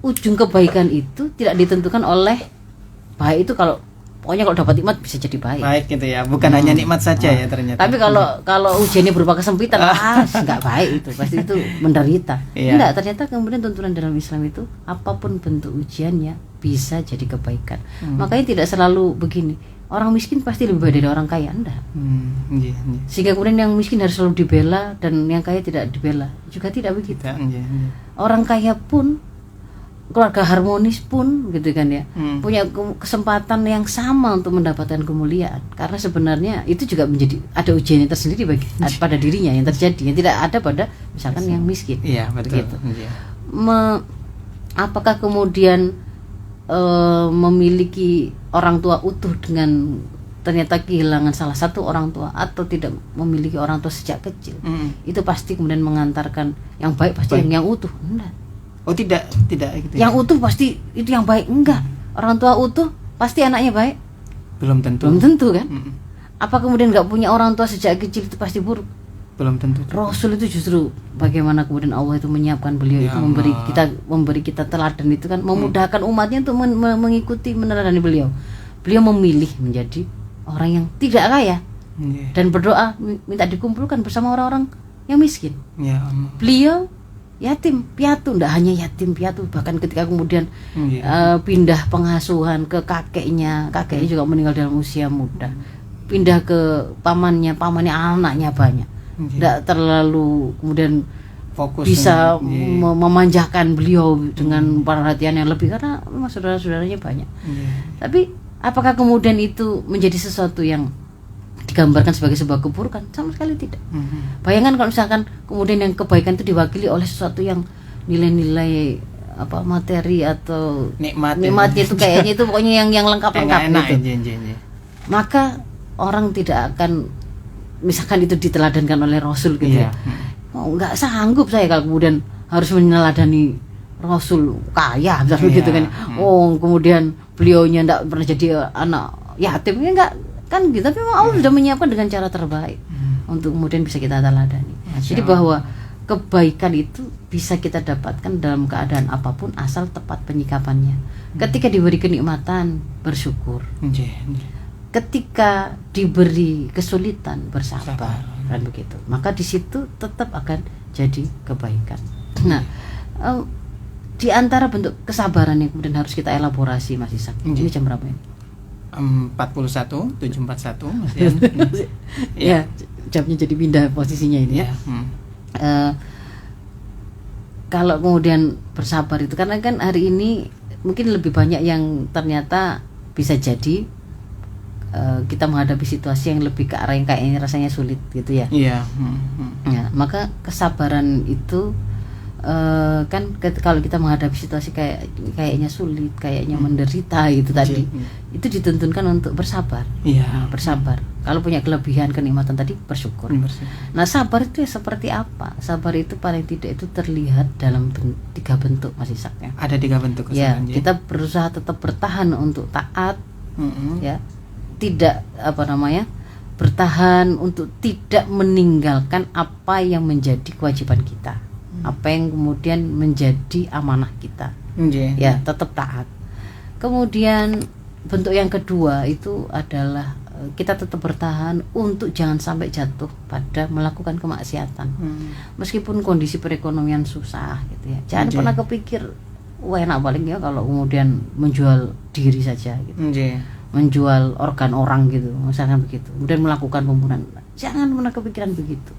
ujung kebaikan itu tidak ditentukan oleh baik itu, pokoknya kalau dapat nikmat bisa jadi baik gitu ya, bukan hanya nikmat saja ya ternyata. Tapi kalau ujiannya berupa kesempitan, nggak baik, itu pasti itu menderita. Enggak, ternyata kemudian tuntunan dalam Islam itu apapun bentuk ujiannya bisa jadi kebaikan. Makanya tidak selalu begini, orang miskin pasti lebih baik dari orang kaya, enggak. Sehingga kemudian yang miskin harus selalu dibela dan yang kaya tidak dibela, juga tidak begitu. Orang kaya pun, keluarga harmonis pun gitu kan ya, punya kesempatan yang sama untuk mendapatkan kemuliaan, karena sebenarnya itu juga menjadi ada ujiannya tersendiri pada dirinya yang terjadi, yang tidak ada pada misalkan yang miskin. Betul. Apakah kemudian memiliki orang tua utuh dengan ternyata kehilangan salah satu orang tua, atau tidak memiliki orang tua sejak kecil, itu pasti kemudian mengantarkan yang baik pasti yang utuh? Enggak. Oh tidak gitu. Yang utuh pasti itu yang baik, enggak. Orang tua utuh pasti anaknya baik? Belum tentu kan. Apa kemudian nggak punya orang tua sejak kecil itu pasti buruk? Belum tentu. Rasul itu justru bagaimana kemudian Allah itu menyiapkan beliau itu memberi kita teladan itu kan, memudahkan umatnya untuk mengikuti meneladani beliau. Beliau memilih menjadi orang yang tidak kaya dan berdoa minta dikumpulkan bersama orang-orang yang miskin. Beliau yatim piatu, tidak hanya yatim piatu, bahkan ketika kemudian pindah pengasuhan ke kakeknya juga meninggal dalam usia muda, pindah ke pamannya anaknya banyak, tidak terlalu kemudian fokus bisa memanjakan beliau dengan perhatian yang lebih karena memang saudara-saudaranya banyak. Tapi apakah kemudian itu menjadi sesuatu yang digambarkan sebagai sebuah keburukan? Sama sekali tidak. Bayangkan kalau misalkan kemudian yang kebaikan itu diwakili oleh sesuatu yang nilai-nilai materi atau nikmatnya itu kayaknya itu pokoknya yang lengkap gitu. Maka orang tidak akan, misalkan itu diteladankan oleh Rasul gitu ya. Nggak sanggup saya kalau kemudian harus meneladani Rasul kaya misalnya gitu kan. Kemudian beliaunya enggak pernah jadi anak yatim, enggak kan gitu, tapi memang Allah sudah menyiapkan dengan cara terbaik untuk kemudian bisa kita teladani. Jadi bahwa kebaikan itu bisa kita dapatkan dalam keadaan apapun asal tepat penyikapannya. Ketika diberi kenikmatan bersyukur, ketika diberi kesulitan bersabar, kan begitu. Maka di situ tetap akan jadi kebaikan. Nah, di antara bentuk kesabaran yang kemudian harus kita elaborasi, Mas Ishak. Ini jam berapa ini? 741 Mas Dian. Ya, jamnya jadi pindah posisinya ini ya. Kalau kemudian bersabar itu karena kan hari ini mungkin lebih banyak yang ternyata bisa jadi kita menghadapi situasi yang lebih ke arah yang kayaknya rasanya sulit gitu ya. Ya, maka kesabaran itu kan kalau kita menghadapi situasi kayaknya sulit, kayaknya menderita gitu tadi, itu dituntunkan untuk bersabar. Bersabar. Kalau punya kelebihan kenikmatan tadi bersyukur. Nah, sabar itu seperti apa? Sabar itu paling tidak itu terlihat dalam 3 bentuk, Mas Ishak ya. Ada 3 bentuk kesabaran. Ya, kita berusaha tetap bertahan untuk taat, ya, tidak bertahan untuk tidak meninggalkan apa yang menjadi kewajiban kita. Apa yang kemudian menjadi amanah kita, ya tetap taat. Kemudian bentuk yang kedua itu adalah kita tetap bertahan untuk jangan sampai jatuh pada melakukan kemaksiatan, meskipun kondisi perekonomian susah gitu ya. Jangan pernah kepikir enak paling ya kalau kemudian menjual diri saja gitu, menjual organ orang gitu, misalkan begitu, kemudian melakukan pembunuhan. Jangan pernah kepikiran begitu.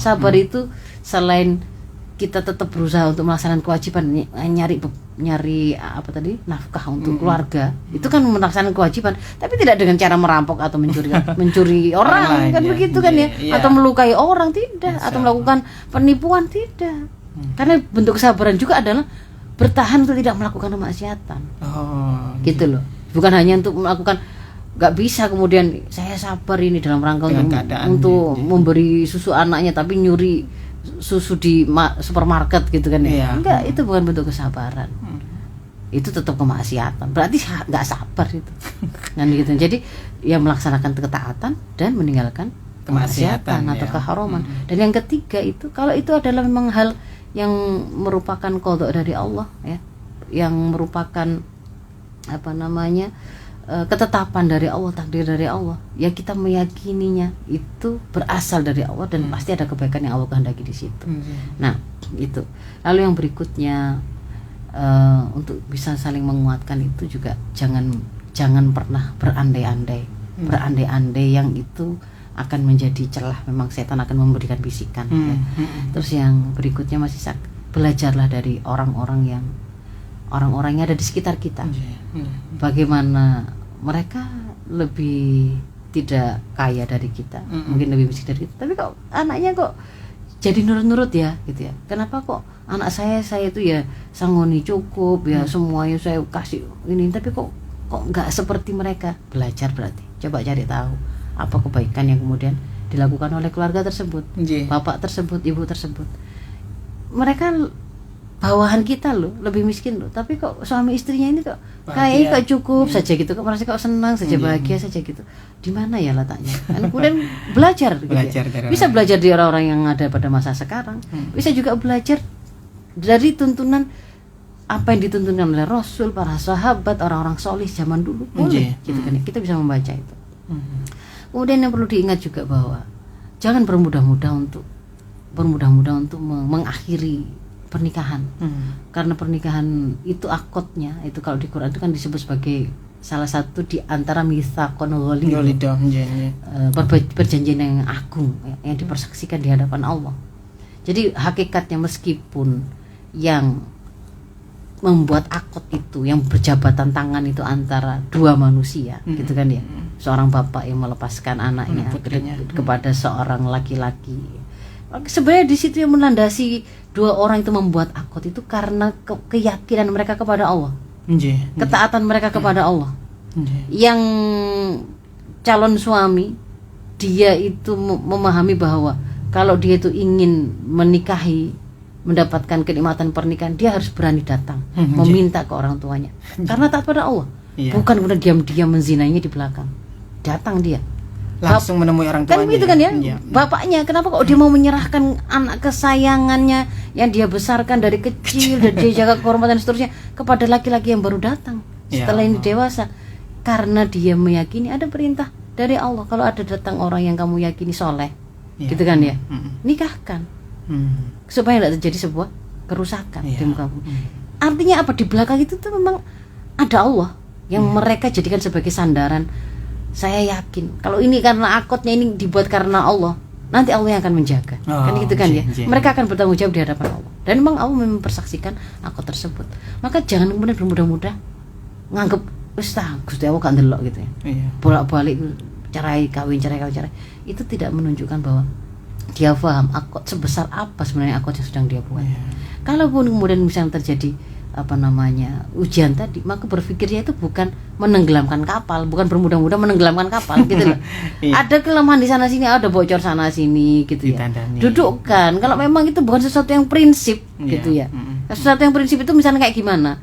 Sabar itu selain kita tetap berusaha untuk melaksanakan kewajiban, nyari nafkah untuk keluarga, itu kan melaksanakan kewajiban, tapi tidak dengan cara merampok atau mencuri orang kan begitu kan ya, atau melukai orang tidak, atau melakukan penipuan tidak. Karena bentuk kesabaran juga adalah bertahan untuk tidak melakukan kemaksiatan. Gitu loh. Bukan hanya untuk melakukan, nggak bisa kemudian saya sabar ini dalam rangka untuk memberi susu anaknya tapi nyuri susu di supermarket gitu kan ya. Enggak, itu bukan bentuk kesabaran. Itu tetap kemaksiatan. Berarti nggak sabar itu. Kan gitu. Jadi ya melaksanakan ketaatan dan meninggalkan kemaksiatan atau keharaman. Dan yang ketiga itu, kalau itu adalah memang hal yang merupakan qadha dari Allah ya, yang merupakan ketetapan dari Allah, takdir dari Allah, ya kita meyakininya itu berasal dari Allah dan pasti ada kebaikan yang Allah kehendaki di situ. Nah, itu. Lalu yang berikutnya untuk bisa saling menguatkan itu juga jangan pernah berandai-andai. Berandai-andai yang itu akan menjadi celah, memang setan akan memberikan bisikan ya. Terus yang berikutnya Mas Ishak, belajarlah dari orang-orang yang ada di sekitar kita. Bagaimana mereka lebih tidak kaya dari kita, mungkin lebih miskin dari kita, tapi kok anaknya kok jadi nurut-nurut ya gitu ya. Kenapa kok anak saya itu ya sangoni cukup ya, semuanya saya kasih ini, tapi kok nggak seperti mereka. Belajar berarti, coba cari tahu apa kebaikan yang kemudian dilakukan oleh keluarga tersebut, bapak tersebut, ibu tersebut. Mereka bawahan kita loh, lebih miskin loh, tapi kok suami istrinya ini kok kayak kok cukup saja gitu, kok merasa kok senang saja, bahagia saja gitu. Di mana ya letaknya? Kan kemudian belajar gitu ya. Bisa belajar dari orang-orang yang ada pada masa sekarang, bisa juga belajar dari tuntunan apa yang dituntunkan oleh Rasul, para sahabat, orang-orang solih zaman dulu, boleh gitu kan. Kita bisa membaca itu. Kemudian yang perlu diingat juga bahwa jangan bermudah-mudah untuk mengakhiri pernikahan, karena pernikahan itu akadnya itu kalau di Quran itu kan disebut sebagai salah satu di antara mitsaqon ghalidh, perjanjian yang agung yang dipersaksikan di hadapan Allah. Jadi hakikatnya meskipun yang membuat akad itu, yang berjabatan tangan itu antara dua manusia, gitu kan ya, seorang bapak yang melepaskan anaknya kepada seorang laki-laki. Sebenarnya di situ yang melandasi dua orang itu membuat akad itu karena keyakinan mereka kepada Allah, ketaatan mereka kepada Allah. Yang calon suami dia itu memahami bahwa kalau dia itu ingin menikahi, mendapatkan kenikmatan pernikahan, dia harus berani datang meminta ke orang tuanya karena taat pada Allah, bukan kemudian diam-diam menzinainya di belakang. Datang dia langsung menemui orang tuanya. Kan gitu kan ya. Bapaknya kenapa kok dia mau menyerahkan anak kesayangannya yang dia besarkan dari kecil dan dia jaga kehormatan seterusnya kepada laki-laki yang baru datang setelah ini dewasa? Karena dia meyakini ada perintah dari Allah, kalau ada datang orang yang kamu yakini soleh, gitu kan ya, nikahkan supaya tidak terjadi sebuah kerusakan di muka bumi. Artinya apa? Di belakang itu tuh memang ada Allah yang mereka jadikan sebagai sandaran. Saya yakin kalau ini karena akadnya ini dibuat karena Allah, nanti Allah yang akan menjaga. Kan gitu kan ya. Mereka akan bertanggung jawab di hadapan Allah. Dan memang Allah mempersaksikan akad tersebut. Maka jangan kemudian bermudah-mudah nganggep wis ta Gusti Allah gak ndelok gitu ya. Bolak-balik cerai kawin. Itu tidak menunjukkan bahwa dia paham akad sebesar apa sebenarnya akad yang sedang dia buat. Kalaupun kemudian misalnya terjadi ujian tadi, maka berpikirnya itu bukan menenggelamkan kapal, bukan bermudah-mudah menenggelamkan kapal gitu loh. Ada kelemahan di sana sini, ada bocor sana sini gitu ya. Dudukkan. Kalau memang itu bukan sesuatu yang prinsip gitu ya. Sesuatu yang prinsip itu misalnya kayak gimana?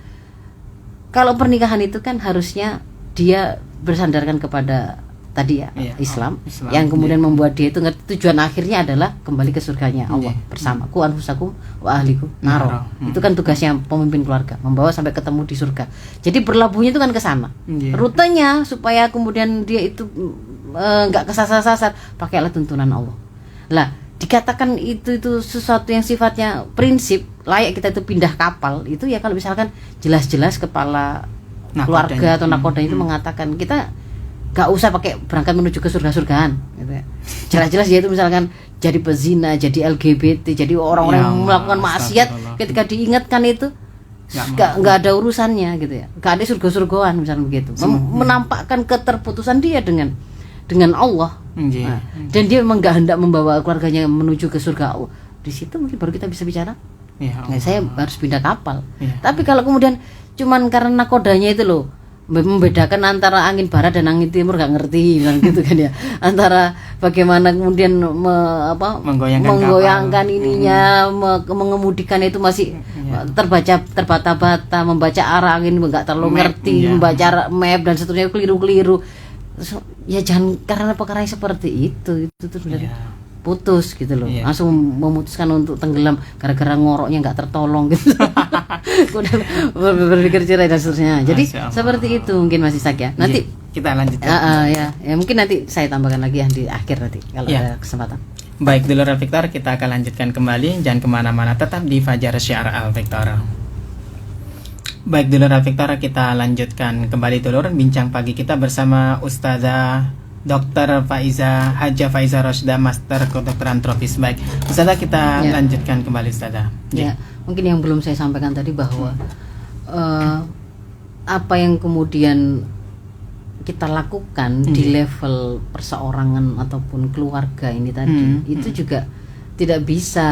Kalau pernikahan itu kan harusnya dia bersandarkan kepada tadi ya, Islam yang kemudian membuat dia itu ngerti tujuan akhirnya adalah kembali ke surganya Allah bersama. Ku anfusakum wa ahlikum naro. Itu kan tugasnya pemimpin keluarga, membawa sampai ketemu di surga. Jadi berlabuhnya itu kan ke sana. Rutenya supaya kemudian dia itu enggak kesasar-sasar, pakailah tuntunan Allah. Lah, dikatakan itu sesuatu yang sifatnya prinsip, layak kita itu pindah kapal, itu ya kalau misalkan jelas-jelas kepala keluarga atau nakoda itu mengatakan kita gak usah pakai berangkat menuju ke surga-surgaan gitu ya. Jelas-jelas dia itu misalkan jadi pezina, jadi LGBT, jadi orang-orang yang melakukan maksiat, ketika diingatkan itu gak ada urusannya gitu ya. Gak ada surga-surgaan misalnya begitu. Menampakkan keterputusan dia dengan Allah. Dan dia memang gak hendak membawa keluarganya menuju ke surga Allah. Di situ mungkin baru kita bisa bicara. Saya harus pindah kapal. Tapi kalau kemudian cuman karena nakodanya itu loh, membedakan antara angin barat dan angin timur gak ngerti kan gitu kan ya, antara bagaimana kemudian menggoyangkan ininya, mengemudikan itu masih terbata-bata, membaca arah angin nggak terlalu ngerti, membaca map dan seterusnya keliru-keliru. Ya jangan karena perkara yang seperti itu tuh putus gitu loh, langsung memutuskan untuk tenggelam gara-gara ngoroknya nggak tertolong gitu. Berpikir cerai dan seterusnya. Jadi seperti itu mungkin Mas Ishak ya. Nanti kita lanjutkan. Ya mungkin nanti saya tambahkan lagi yang di akhir nanti kalau ada kesempatan. Baik dulu Victor, kita akan lanjutkan kembali. Jangan kemana-mana, tetap di Fajar Syiar Al Victor. Baik dulu Victor, kita lanjutkan kembali dulu bincang pagi kita bersama Ustazah Dr. Hajah Faiza Rosda, Master Kedokteran Tropis. Baik, Ustazah kita lanjutkan kembali Ustazah. Mungkin yang belum saya sampaikan tadi bahwa apa yang kemudian kita lakukan di level perseorangan ataupun keluarga ini tadi itu juga tidak bisa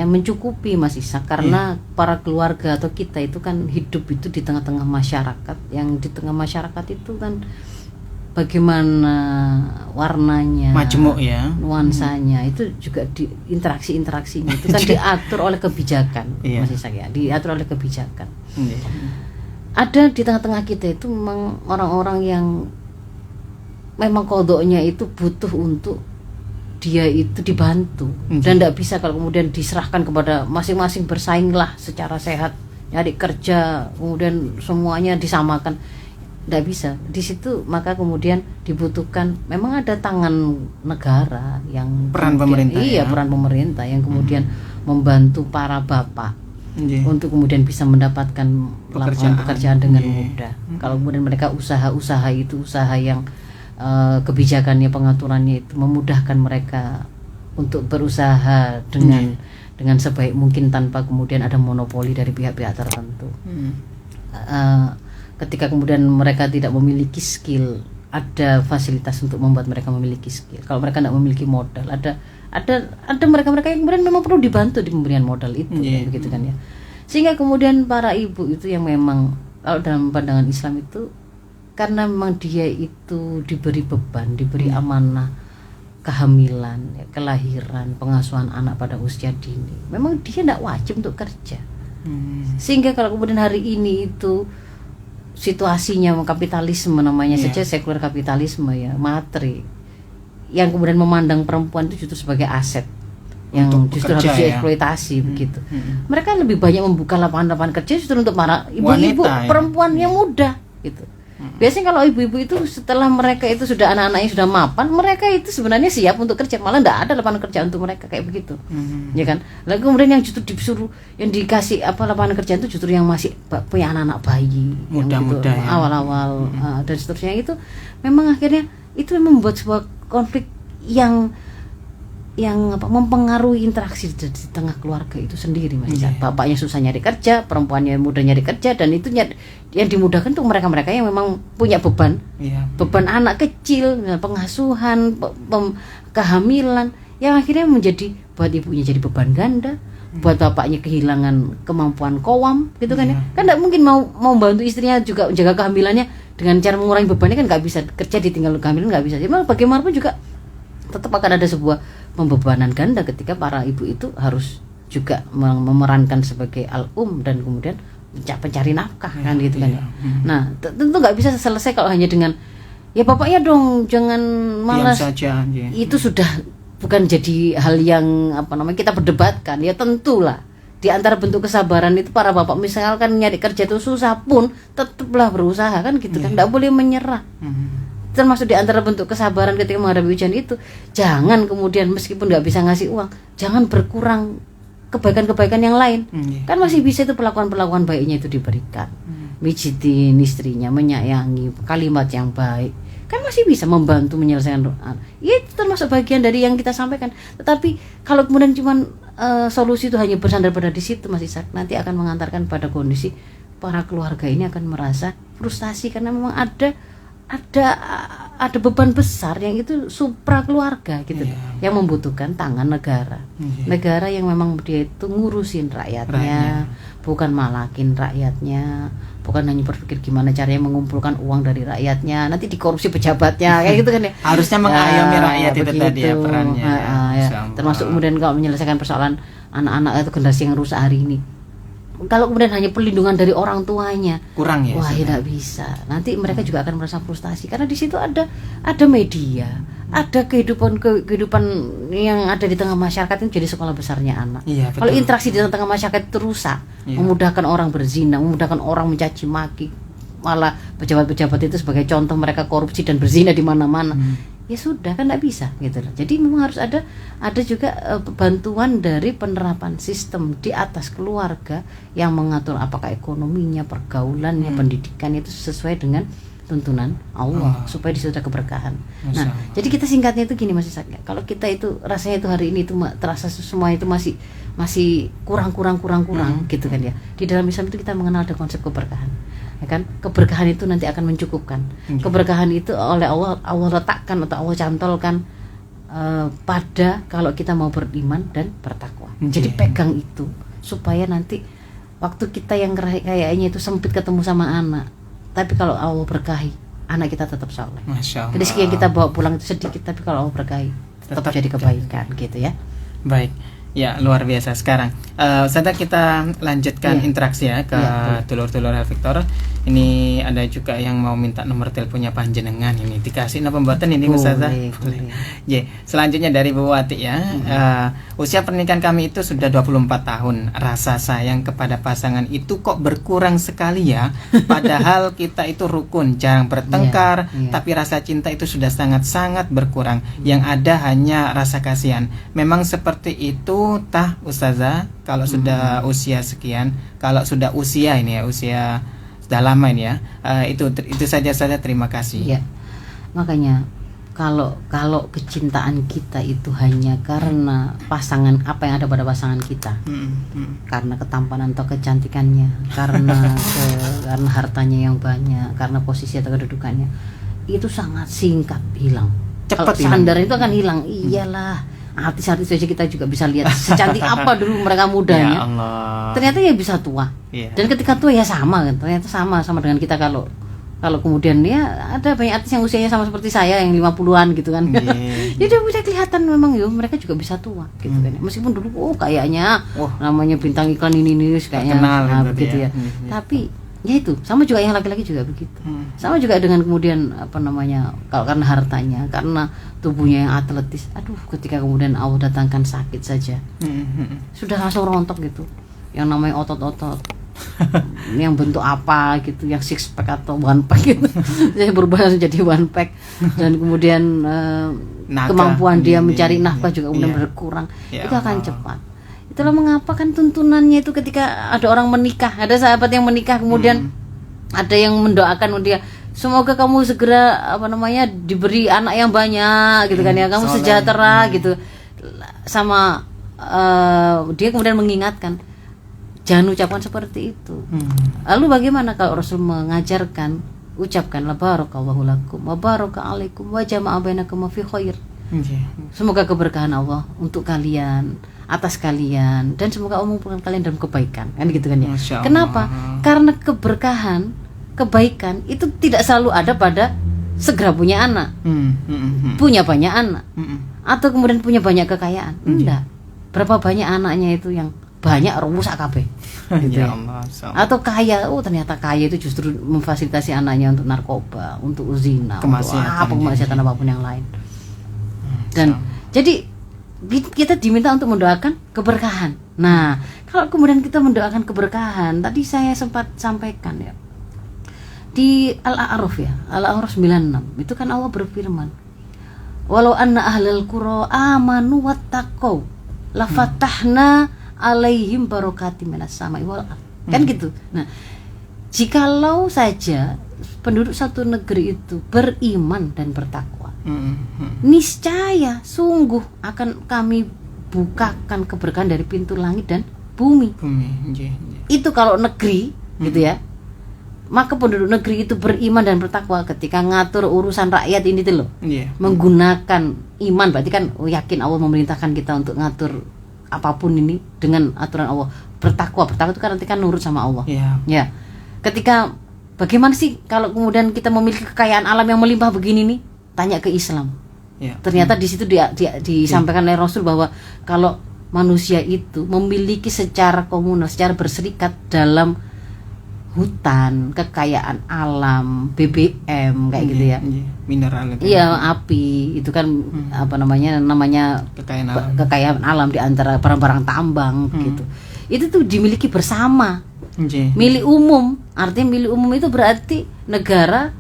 mencukupi Mas Ishak, karena para keluarga atau kita itu kan hidup itu di tengah-tengah masyarakat, yang di tengah masyarakat itu kan bagaimana warnanya, majemuk ya, nuansanya, itu juga di interaksinya itu kan diatur oleh kebijakan, masih saya diatur oleh kebijakan. Ada di tengah-tengah kita itu memang orang-orang yang memang kodoknya itu butuh untuk dia itu dibantu, dan tidak bisa kalau kemudian diserahkan kepada masing-masing bersainglah secara sehat, nyari kerja, kemudian semuanya disamakan. Tidak bisa. Di situ maka kemudian dibutuhkan memang ada tangan negara yang peran pemerintah. Iya, peran pemerintah yang kemudian membantu para bapak untuk kemudian bisa mendapatkan lapangan pekerjaan dengan mudah. Kalau kemudian mereka usaha itu usaha yang kebijakannya, pengaturannya itu memudahkan mereka untuk berusaha dengan sebaik mungkin tanpa kemudian ada monopoli dari pihak-pihak tertentu. Ketika kemudian mereka tidak memiliki skill, ada fasilitas untuk membuat mereka memiliki skill. Kalau mereka tidak memiliki modal, ada mereka yang kemudian memang perlu dibantu di pemberian modal itu, begitu kan ya. Sehingga kemudian para ibu itu yang memang kalau dalam pandangan Islam itu, karena memang dia itu diberi beban, diberi amanah kehamilan, kelahiran, pengasuhan anak pada usia dini, memang dia tidak wajib untuk kerja. Sehingga kalau kemudian hari ini itu situasinya kapitalisme namanya saja sekuler kapitalisme ya, materi yang kemudian memandang perempuan itu justru sebagai aset yang untuk justru harus dieksploitasi begitu. Mereka lebih banyak membuka lapangan-lapangan kerja justru untuk para ibu-ibu perempuan yang muda gitu. Biasanya kalau ibu-ibu itu setelah mereka itu sudah anak-anaknya sudah mapan, mereka itu sebenarnya siap untuk kerja, malah tidak ada lapangan kerja untuk mereka kayak begitu, ya kan. Lalu kemudian yang justru disuruh, yang dikasih lapangan kerja itu justru yang masih punya anak-anak bayi, muda-muda gitu, awal-awal dan seterusnya. Itu memang akhirnya itu membuat sebuah konflik yang mempengaruhi interaksi di tengah keluarga itu sendiri, Mas. Bapaknya susah nyari kerja, perempuannya mudah nyari kerja, dan itu yang dimudahkan untuk mereka yang memang punya beban anak kecil, pengasuhan, kehamilan, yang akhirnya menjadi buat ibunya jadi beban ganda, buat bapaknya kehilangan kemampuan qawam, gitu kan ya. Kan tidak mungkin mau bantu istrinya juga menjaga kehamilannya dengan cara mengurangi bebannya, kan nggak bisa, kerja ditinggal kehamilan nggak bisa. Jadi bagaimanapun juga tetap akan ada sebuah pembebanan ganda ketika para ibu itu harus juga memerankan sebagai dan kemudian pencari nafkah, kan gitu kan ya. Nah, tentu nggak bisa selesai kalau hanya dengan ya bapaknya dong jangan malas saja. Itu sudah bukan jadi hal yang kita perdebatkan. Ya tentulah di antara bentuk kesabaran itu para bapak misalkan nyari kerja itu susah pun tetaplah berusaha, kan gitu kan, nggak boleh menyerah. Termasuk di antara bentuk kesabaran ketika menghadapi ujian itu, jangan kemudian meskipun nggak bisa ngasih uang, jangan berkurang kebaikan-kebaikan yang lain. Kan masih bisa itu perlakuan-perlakuan baiknya itu diberikan, mijitin istrinya, menyayangi, kalimat yang baik, kan masih bisa membantu menyelesaikan doa. Ya itu termasuk bagian dari yang kita sampaikan. Tetapi kalau kemudian cuman solusi itu hanya bersandar pada di situ, Mas Ishak, nanti akan mengantarkan pada kondisi para keluarga ini akan merasa frustasi karena memang ada beban besar yang itu supra keluarga gitu, yang membutuhkan tangan negara. Negara yang memang dia itu ngurusin rakyatnya, bukan malakin rakyatnya, bukan hanya berpikir gimana caranya mengumpulkan uang dari rakyatnya, nanti dikorupsi pejabatnya kayak gitu kan ya. Harusnya mengayomi rakyat itu tadi ya perannya. Termasuk kemudian kalau menyelesaikan persoalan anak-anak atau generasi yang rusak hari ini. Kalau kemudian hanya perlindungan dari orang tuanya kurang ya, tidak bisa. Nanti mereka juga akan merasa frustasi karena di situ ada media, ada kehidupan yang ada di tengah masyarakat itu jadi sekolah besarnya anak. Kalau interaksi di tengah masyarakat itu rusak, memudahkan orang berzina, memudahkan orang mencaci maki, malah pejabat-pejabat itu sebagai contoh mereka korupsi dan berzina di mana-mana. Ya sudah, kan tidak bisa gitu loh. Jadi memang harus ada juga bantuan dari penerapan sistem di atas keluarga yang mengatur apakah ekonominya, pergaulannya, pendidikannya itu sesuai dengan tuntunan Allah supaya disitu ada keberkahan. Nah, jadi kita singkatnya itu gini Mas Ishak, kalau kita itu rasanya itu hari ini itu terasa semua itu masih kurang gitu kan ya. Di dalam Islam itu kita mengenal ada konsep keberkahan. Ya kan, keberkahan itu nanti akan mencukupkan. Keberkahan itu oleh Allah letakkan atau Allah cantolkan pada kalau kita mau beriman dan bertakwa. Jadi pegang itu supaya nanti waktu kita yang kayaknya itu sempit ketemu sama anak, tapi kalau Allah berkahi, anak kita tetap soleh. Masya Allah. Rezeki yang kita bawa pulang itu sedikit, tapi kalau Allah berkahi tetap jadi kebaikan gitu ya. Baik. Ya, luar biasa. Sekarang Ustazah, kita lanjutkan interaksi ya ke dulur-dulur Health Victor. Ini ada juga yang mau minta nomor teleponnya panjenengan, ini dikasih pembuatan ini Ustazah. Boleh. Selanjutnya dari Bu Wati ya. Usia pernikahan kami itu sudah 24 tahun. Rasa sayang kepada pasangan itu kok berkurang sekali ya. Padahal kita itu rukun, jarang bertengkar, tapi rasa cinta itu sudah sangat-sangat berkurang. Yang ada hanya rasa kasihan. Memang seperti itu tah Ustazah, kalau sudah usia sekian, kalau sudah usia ini ya, usia sudah lama ini ya. Itu saja terima kasih. Ya. Makanya kalau kecintaan kita itu hanya karena pasangan, apa yang ada pada pasangan kita, karena ketampanan atau kecantikannya, karena hartanya yang banyak, karena posisi atau kedudukannya, itu sangat singkat hilang. Cepat standar itu akan hilang. Iyalah, artis-artis saja kita juga bisa lihat secantik apa dulu mereka mudanya. Ya Allah. Ternyata ya bisa tua. Dan ketika tua ya sama kan. Ternyata sama dengan kita kalau kemudian ya ada banyak artis yang usianya sama seperti saya yang 50-an gitu kan. Ya udah bisa kelihatan memang ya mereka juga bisa tua gitu kan. Meskipun dulu kayaknya namanya bintang iklan ini kayaknya begitu ya. Tapi ya itu sama juga yang laki-laki juga begitu. Sama juga dengan kemudian kalau karena hartanya, karena tubuhnya yang atletis, ketika kemudian Allah datangkan sakit saja, sudah langsung rontok gitu. Yang namanya otot-otot yang bentuk apa gitu, yang six pack atau one pack gitu, saya berubah menjadi one pack, dan kemudian kemampuan dia mencari nafkah juga kemudian berkurang. Itu akan cepat. Itulah mengapa kan tuntunannya itu ketika ada orang menikah, ada sahabat yang menikah kemudian ada yang mendoakan dia, semoga kamu segera diberi anak yang banyak gitu kan ya, kamu sejahtera gitu. Sama dia kemudian mengingatkan, jangan ucapkan seperti itu. Lalu bagaimana kalau Rasul mengajarkan, ucapkanlah barakallahu lakum wa baraka alaikum wa jama'a bainakum fi khair. Semoga keberkahan Allah untuk kalian, atas kalian, dan semoga Allah mengumpulkan kalian dalam kebaikan, kan gitu kan ya. Kenapa? Karena keberkahan, kebaikan itu tidak selalu ada pada segera punya anak, punya banyak anak, atau kemudian punya banyak kekayaan. Enggak. Berapa banyak anaknya itu yang banyak rusak kabeh. Gitu ya. Atau kaya, ternyata kaya itu justru memfasilitasi anaknya untuk narkoba, untuk zina, kemaksiatan apapun yang lain. Dan jadi kita diminta untuk mendoakan keberkahan. Nah, kalau kemudian kita mendoakan keberkahan, tadi saya sempat sampaikan ya, di Al-A'raf ya, Al-A'raf 96, itu kan Allah berfirman, walau anna ahlal qura amanu wattaqau lafatahna alaihim barokati minas sama'i wal ardh. Kan gitu. Nah, jikalau saja penduduk satu negeri itu beriman dan bertakwa, niscaya sungguh akan kami bukakan keberkahan dari pintu langit dan bumi. Itu kalau negeri gitu ya. Maka penduduk negeri itu beriman dan bertakwa ketika ngatur urusan rakyat ini tuh loh. Menggunakan iman, berarti kan yakin Allah memerintahkan kita untuk ngatur apapun ini dengan aturan Allah. Bertakwa itu kan nanti kan nurut sama Allah. Ya. Ketika bagaimana sih kalau kemudian kita memiliki kekayaan alam yang melimpah begini nih? Tanya ke Islam. Ternyata di situ disampaikan oleh Rasul bahwa kalau manusia itu memiliki secara komunal, secara berserikat dalam hutan, kekayaan alam, BBM kayak gitu ya. Mineral itu. Iya, api itu kan namanya kekayaan alam di antara barang-barang tambang gitu. Itu tuh dimiliki bersama. Milik umum. Artinya milik umum itu berarti negara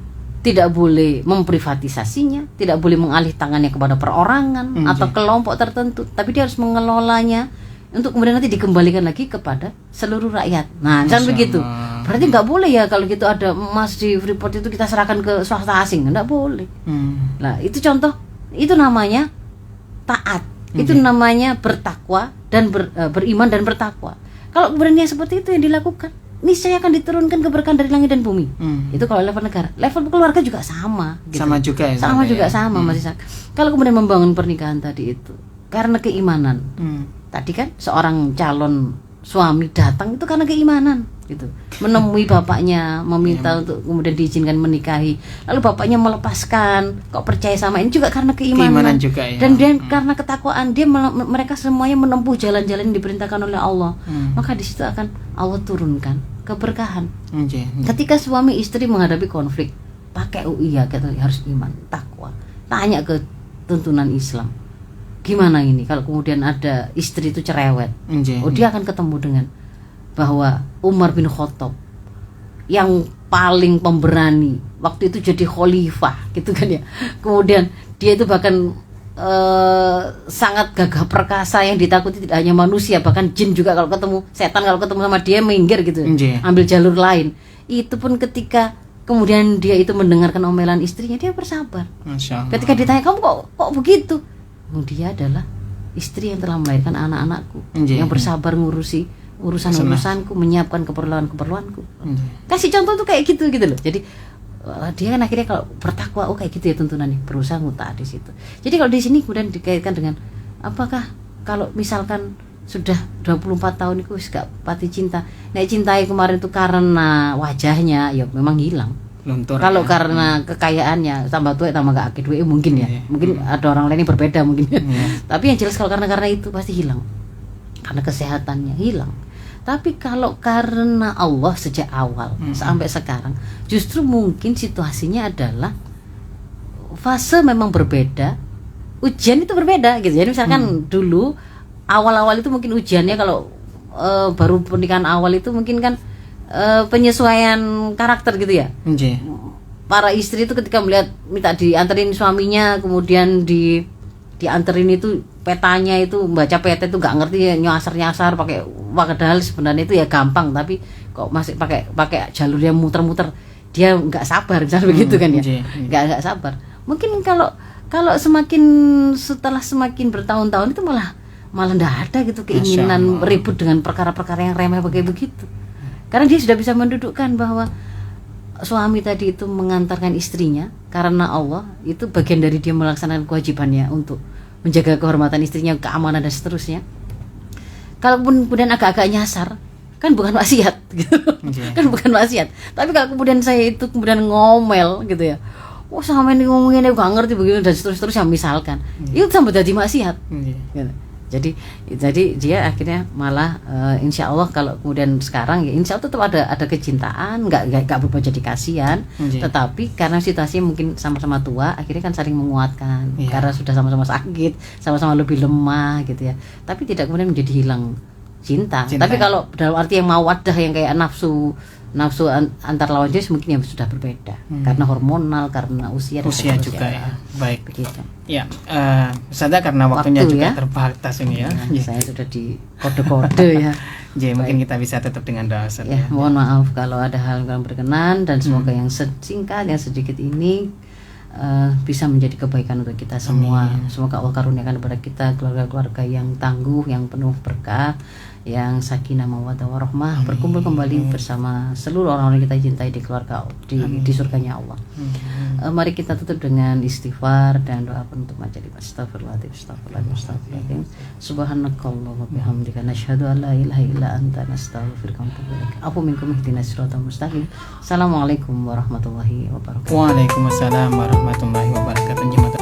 tidak boleh memprivatisasinya, tidak boleh mengalih tangannya kepada perorangan atau kelompok tertentu, tapi dia harus mengelolanya untuk kemudian nanti dikembalikan lagi kepada seluruh rakyat. Nah, misalnya begitu. Berarti nggak boleh ya kalau gitu ada emas di Freeport itu kita serahkan ke swasta asing, nggak boleh. Nah, itu contoh, itu namanya taat, itu namanya bertakwa dan beriman dan bertakwa. Kalau kemudian yang seperti itu yang dilakukan, niscaya akan diturunkan keberkahan dari langit dan bumi. Itu kalau level negara. Level keluarga juga sama. Gitu. Sama juga ya. Sama juga sama Mas Ishak. Kalau kemudian membangun pernikahan tadi itu karena keimanan. Tadi kan seorang calon suami datang itu karena keimanan. gitu, menemui bapaknya, meminta untuk kemudian diizinkan menikahi, lalu bapaknya melepaskan, kok percaya sama ini juga karena keimanan juga, ya. Dan dia karena ketakwaan dia mereka semuanya menempuh jalan-jalan yang diperintahkan oleh Allah, maka di situ akan Allah turunkan keberkahan. Ketika suami istri menghadapi konflik, pakai UIA gitu, harus iman, takwa, tanya ke tuntunan Islam, gimana ini kalau kemudian ada istri itu cerewet, dia akan ketemu dengan bahwa Umar bin Khattab yang paling pemberani waktu itu jadi khalifah gitu kan ya, kemudian dia itu bahkan sangat gagah perkasa yang ditakuti tidak hanya manusia, bahkan jin juga kalau ketemu setan, kalau ketemu sama dia minggir gitu, ambil jalur lain. Itu pun ketika kemudian dia itu mendengarkan omelan istrinya, dia bersabar. Ketika ditanya, kamu kok begitu? Dia adalah istri yang telah melahirkan anak-anakku, yang bersabar ngurusi urusan-urusanku, menyiapkan keperluan-keperluanku. Kasih contoh tuh kayak gitu loh. Jadi dia kan akhirnya kalau bertakwa, kayak gitu ya tuntunannya, berusaha ngutak di situ. Jadi kalau di sini kemudian dikaitkan dengan apakah kalau misalkan sudah 24 tahun itu gak pati cinta. Nek cintai kemarin itu karena wajahnya, ya memang hilang. Luntur. Kalau karena kekayaannya, tambah tua tambah gak akeh duit mungkin ya. Mungkin ada orang lain yang berbeda mungkin. Tapi yang jelas kalau karena itu pasti hilang. Karena kesehatannya hilang. Tapi kalau karena Allah sejak awal sampai sekarang, justru mungkin situasinya adalah fase memang berbeda, ujian itu berbeda gitu. Jadi misalkan dulu awal-awal itu mungkin ujiannya kalau baru pernikahan awal itu mungkin kan penyesuaian karakter gitu ya. Para istri itu ketika melihat minta dianterin suaminya, kemudian dianterin itu petanya itu baca peta itu nggak ngerti ya, nyasar pakai padahal sebenarnya itu ya gampang, tapi kok masih pakai jalur yang muter-muter, dia nggak sabar misalnya begitu kan ya, nggak sabar. Mungkin kalau setelah semakin bertahun-tahun itu malah nggak ada gitu keinginan ribut dengan perkara-perkara yang remeh begitu, karena dia sudah bisa mendudukkan bahwa suami tadi itu mengantarkan istrinya karena Allah, itu bagian dari dia melaksanakan kewajibannya untuk menjaga kehormatan istrinya, keamanan dan seterusnya. Kalaupun kemudian agak-agak nyasar, kan bukan maksiat gitu. Kan bukan maksiat. Tapi kalau kemudian saya itu kemudian ngomel gitu ya, sama ini ngomongin gak ngerti begini dan seterusnya misalkan, itu sampai jadi maksiat gitu. Jadi dia akhirnya malah insya Allah kalau kemudian sekarang ya insya Allah tetap ada kecintaan, nggak berubah jadi kasihan, tetapi karena situasinya mungkin sama-sama tua, akhirnya kan saling menguatkan karena sudah sama-sama sakit, sama-sama lebih lemah gitu ya. Tapi tidak kemudian menjadi hilang cinta. Tapi kalau dalam arti yang mawaddah yang kayak nafsu antar lawan jenis mungkin yang sudah berbeda karena hormonal, karena usia juga ya. Baik begitu. Ya, Ustazah karena waktunya juga terbatas ini ya. Saya sudah di kode-kode ya. Jadi mungkin kita bisa tutup dengan doa Ustaz ya. Mohon maaf kalau ada hal yang berkenan, dan semoga yang singkat yang sedikit ini bisa menjadi kebaikan untuk kita semua. Semoga Allah karuniakan kepada kita keluarga-keluarga yang tangguh, yang penuh berkah, yang sakinah mawaddah warahmah, berkumpul kembali bersama seluruh orang-orang yang kita cintai di keluarga di surganya Allah. Mari kita tutup dengan istighfar dan doa penutup majelis. Astagfirullahaladzim. Subhanakallahumma bihamdika nasyhadu an la ilaha illa anta nastaghfiruka wa natubu ilaik. Afu minkum ihdinas siratal mustaqim. Assalamualaikum warahmatullahi wabarakatuh. Waalaikumsalam warahmatullahi wabarakatuh.